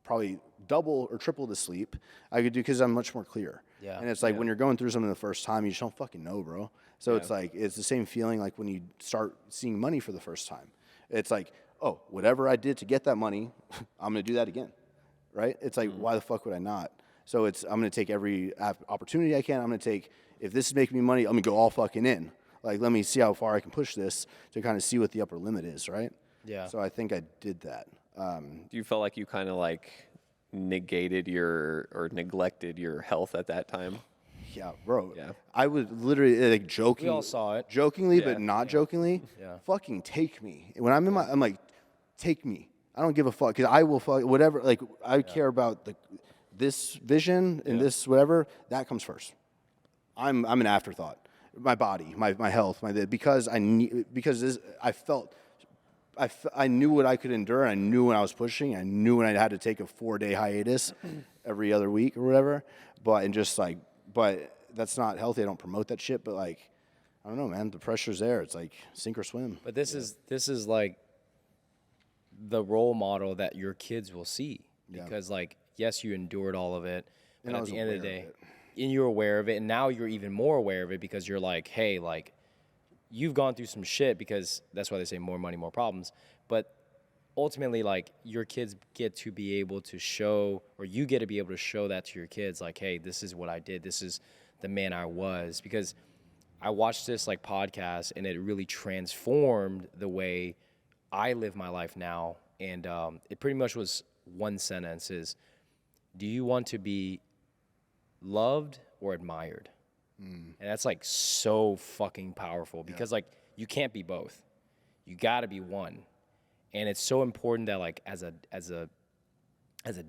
probably double or triple the sleep. I could do, because I'm much more clear. Yeah. And it's like when you're going through something the first time, you just don't fucking know, bro. So it's like, it's the same feeling like when you start seeing money for the first time. It's like, oh, whatever I did to get that money, I'm going to do that again, right? It's like, why the fuck would I not? So I'm going to take every opportunity I can. I'm going to take, if this is making me money, I'm going to go all fucking in. Like, let me see how far I can push this to kind of see what the upper limit is, right? Yeah. So I think I did that. Do you feel like you kind of like neglected your health at that time? Yeah, bro. Yeah. I would literally like joking. We all saw it. Jokingly, but not jokingly. Yeah. Fucking take me. When I'm I'm like, take me. I don't give a fuck because I will fuck whatever. Like I care about this vision and this whatever that comes first. I'm an afterthought. My body, my health, because I knew what I could endure. I knew when I was pushing. I knew when I had to take a 4-day hiatus every other week or whatever. But that's not healthy. I don't promote that shit. But like, I don't know, man. The pressure's there. It's like sink or swim. But this is like the role model that your kids will see because like, yes, you endured all of it, but at the end of the day, and you're aware of it, and now you're even more aware of it because you're like, hey, like, you've gone through some shit because that's why they say more money, more problems. But ultimately, like, your kids get to be able to show, or you get to be able to show that to your kids, like, hey, this is what I did. This is the man I was. Because I watched this, like, podcast, and it really transformed the way I live my life now. And it pretty much was one sentence is, do you want to be loved or admired? And that's like so fucking powerful because like you can't be both. You got to be one. And it's so important that like as a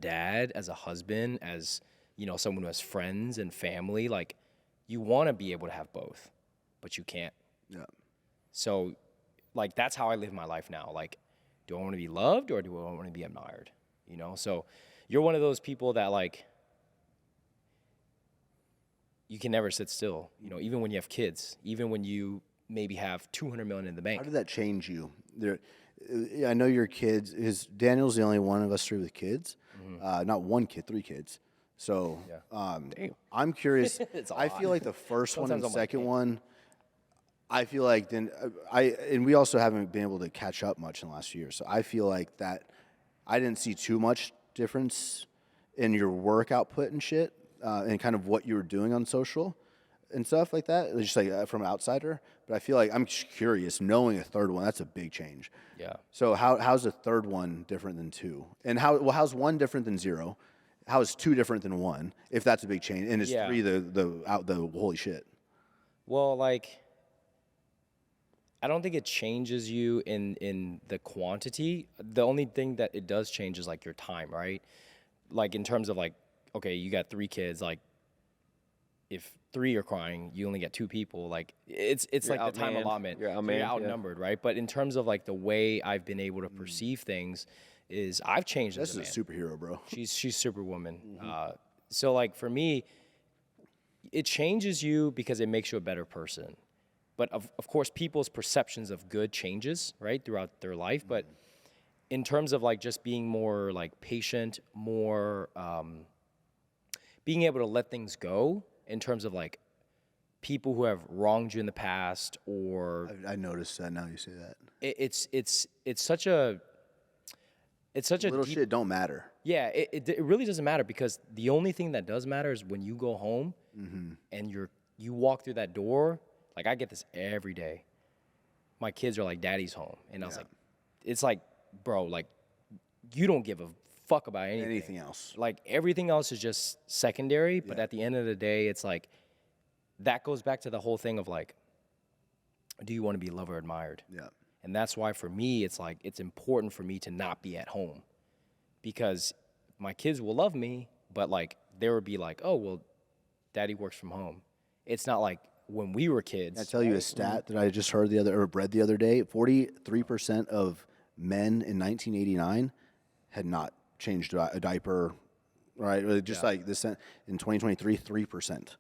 dad, as a husband, as someone who has friends and family, like you want to be able to have both, but you can't. Yeah. So like that's how I live my life now. Like, do I want to be loved or do I want to be admired? So you're one of those people that like you can never sit still, even when you have kids, even when you maybe have $200 million in the bank. How did that change you? I know your kids. Daniel's the only one of us three with kids. Not one kid, 3 kids. So I'm curious. I feel like the first one and the second one, I feel like and we also haven't been able to catch up much in the last few years. So I feel like that I didn't see too much difference in your work output and shit, and kind of what you were doing on social and stuff like that. Just like from an outsider. But I feel like I'm just curious, knowing a third one, that's a big change. Yeah. So how's a third one different than two? And how's one different than zero? How is two different than one? If that's a big change, and is three the holy shit? Well, like, I don't think it changes you in the quantity. The only thing that it does change is like your time, right? Like in terms of like, okay, you got 3 kids, like if 3 are crying, you only get 2 people. Like it's like the time allotment. You're outnumbered, right? But in terms of like the way I've been able to perceive things, is I've changed as a man. This is a superhero, bro. She's Superwoman. So like for me, it changes you because it makes you a better person. But of course, people's perceptions of good changes, right, throughout their life. But in terms of like just being more like patient, more being able to let things go in terms of like people who have wronged you in the past, or I noticed that now you say that. It's such a little deep, shit don't matter. Yeah, it really doesn't matter, because the only thing that does matter is when you go home and you walk through that door. Like, I get this every day. My kids are like, "Daddy's home," and I was like, "It's like, bro, like, you don't give a fuck about anything else. Like, everything else is just secondary. But at the end of the day, it's like that goes back to the whole thing of like, do you want to be loved or admired? Yeah. And that's why for me, it's like it's important for me to not be at home, because my kids will love me, but like they would be like, "Oh, well, Daddy works from home." It's not like when we were kids. Can I tell you a stat that I just read the other day? 43% of men in 1989 had not changed a diaper, right? Just like this in 2023, 3%.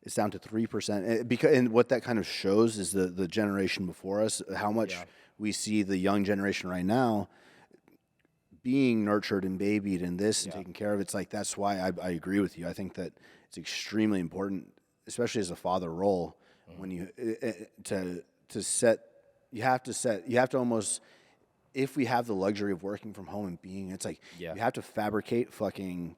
It's down to 3%. And what that kind of shows is the generation before us, how much we see the young generation right now being nurtured and babied and this and taken care of. It's like, that's why I agree with you. I think that it's extremely important, especially as a father role, when you have to almost, if we have the luxury of working from home and being, it's like you have to fabricate in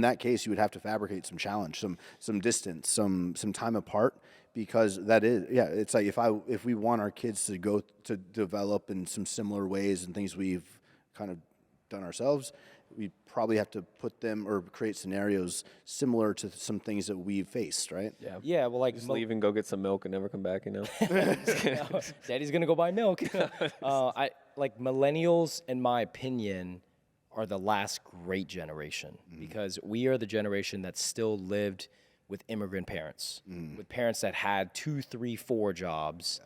that case you would have to fabricate some challenge, some distance, some time apart, because that is it's like if we want our kids to go to develop in some similar ways and things we've kind of done ourselves, we probably have to put them or create scenarios similar to some things that we've faced, right? Yeah. Well, like, just leave and go get some milk and never come back, you know? Daddy's gonna go buy milk. Millennials, in my opinion, are the last great generation, because we are the generation that still lived with immigrant parents, with parents that had 2, 3, 4 jobs,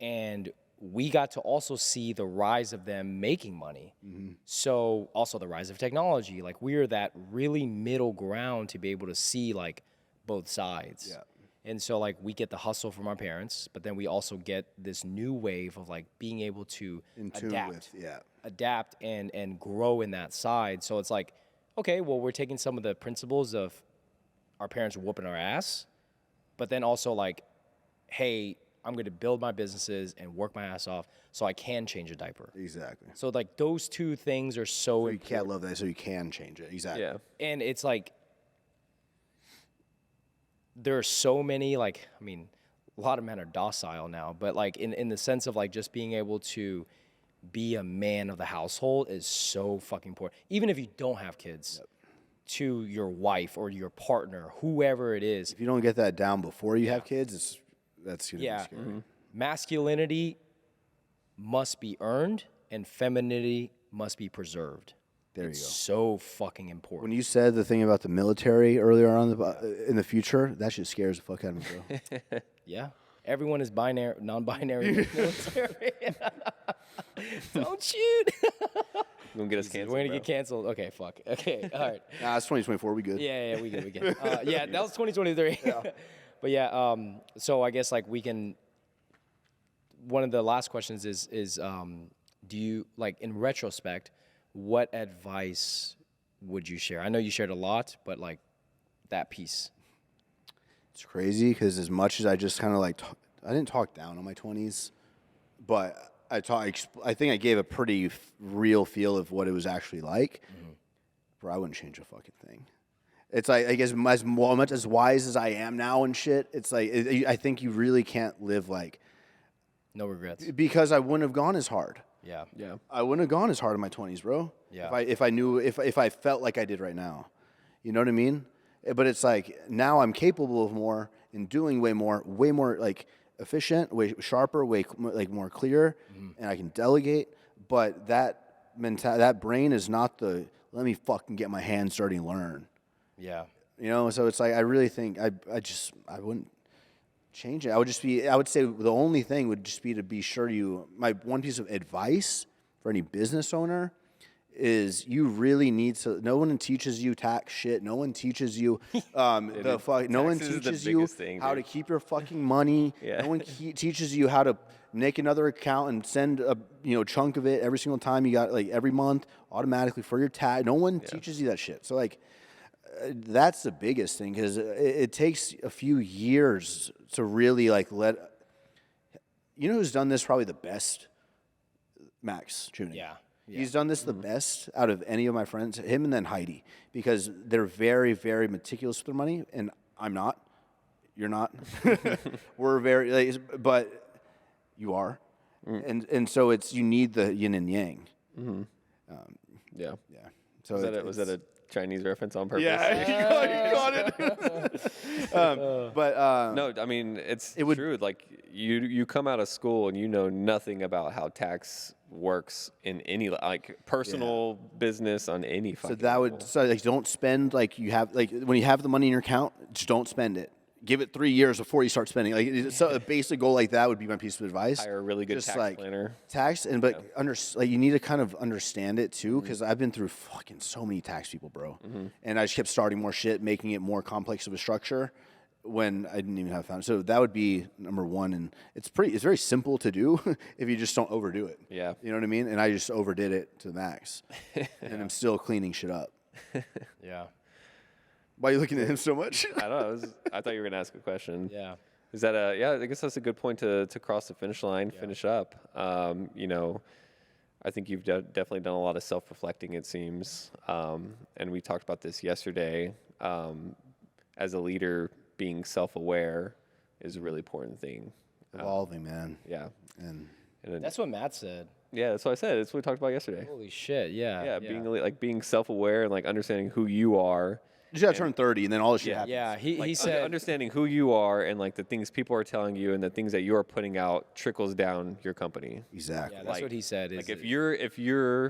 and we got to also see the rise of them making money. So also the rise of technology. Like, we are that really middle ground to be able to see like both sides. And so like we get the hustle from our parents, but then we also get this new wave of like being able to adapt and grow in that side. So it's like, okay, well, we're taking some of the principles of our parents whooping our ass, but then also like, hey, I'm going to build my businesses and work my ass off so I can change a diaper. Exactly. So like those two things are so important. You can't love that, so you can change it. Exactly. Yeah. And it's like, there are so many, like, I mean, a lot of men are docile now, but like in the sense of like just being able to be a man of the household is so fucking important. Even if you don't have kids, to your wife or your partner, whoever it is. If you don't get that down before you have kids, that's going to be scary. Masculinity must be earned and femininity must be preserved. It's so fucking important. When you said the thing about the military earlier on in the future, that shit scares the fuck out of me, bro. Yeah. Everyone is non-binary in the military. Don't shoot. You're going to get us canceled, We're going to get canceled. Okay, fuck. Okay, all right. Nah, it's 2024. We good. Yeah, we good. Yeah, that was 2023. But yeah, so I guess like we can, one of the last questions is do you, like, in retrospect, what advice would you share? I know you shared a lot, but like that piece. It's crazy because as much as I just kind of like, I didn't talk down on my 20s, but I think I gave a pretty real feel of what it was actually like. bro, I wouldn't change a fucking thing. It's like, I guess, as much as wise as I am now and shit, it's like, I think you really can't live like. No regrets. Because I wouldn't have gone as hard. Yeah. Yeah. I wouldn't have gone as hard in my 20s, bro. Yeah. If I felt like I did right now. You know what I mean? But it's like, now I'm capable of more and doing way more like efficient, way sharper, way like more clear, and I can delegate. But that brain is not the, let me fucking get my hands dirty and learn. Yeah. You know, so it's like, I really think I wouldn't change it. I would say the only thing would just be to be sure my one piece of advice for any business owner is you really need to, no one teaches you tax shit. No one teaches you, no one teaches you how to keep your fucking money. Yeah. No one teaches you how to make another account and send a chunk of it every single time you got, like, every month automatically for your tax. No one teaches you that shit. So like, that's the biggest thing, because it takes a few years to really like you know who's done this probably the best? Max Tuning. Yeah. He's done this the best out of any of my friends, him and then Heidi, because they're very, very meticulous with their money, and I'm not. You're not. We're very, like, but you are. And so you need the yin and yang. Yeah. Yeah. So was that a Chinese reference on purpose? Yeah, you got it. No, I mean, it's true. Like, you come out of school and you know nothing about how tax works in any, like, personal business on any fucking level. Like, don't spend, like, you have, like, when you have the money in your account, just don't spend it. Give it 3 years before you start spending. Like, so a basic goal like that would be my piece of advice. Hire a really good just tax like planner. Like, you need to kind of understand it too, because I've been through fucking so many tax people, bro. And I just kept starting more shit, making it more complex of a structure when I didn't even have fun. So that would be number one, and it's very simple to do if you just don't overdo it. Yeah. You know what I mean? And I just overdid it to the max, and I'm still cleaning shit up. Yeah. Why are you looking at him so much? I don't know. I thought you were gonna ask a question. Yeah. Is that I guess that's a good point to cross the finish line, finish up. You know, I think you've definitely done a lot of self-reflecting, it seems. And we talked about this yesterday. As a leader, being self-aware is a really important thing. Evolving, man. Yeah. And That's what Matt said. yeah, that's what I said. That's what we talked about yesterday. Holy shit, yeah. Yeah, being self-aware and like understanding who you are. you just gotta turn 30, and then all this shit happens. Yeah, he Like, said understanding who you are and like the things people are telling you and the things that you're putting out trickles down your company. Exactly. Yeah, that's what he said. Like, if you're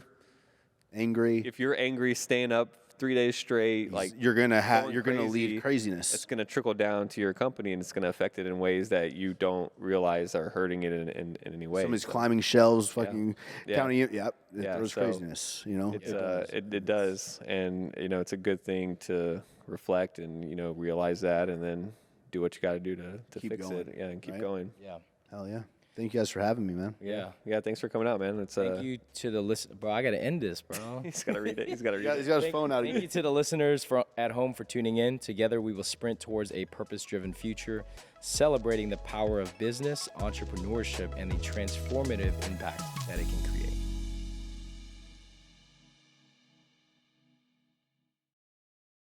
angry, staying up 3 days straight, like, you're gonna going lead craziness. It's gonna trickle down to your company, and it's gonna affect it in ways that you don't realize are hurting it in any way. Somebody's climbing shelves, fucking counting it. Yep, there's so craziness. You know, it does, and you know, it's a good thing to reflect and realize that, and then do what you got to do to Keep fix going, it. Yeah, and keep right? going. yeah. Hell yeah. Thank you guys for having me, man. Yeah. Thanks for coming out, man. It's Thank you to the listen, bro. I gotta end this, bro. He's gotta read it. He's gotta read He's it. got his phone out Thank again. you to the listeners at home for tuning in. Together, we will sprint towards a purpose-driven future, celebrating the power of business, entrepreneurship, and the transformative impact that it can create.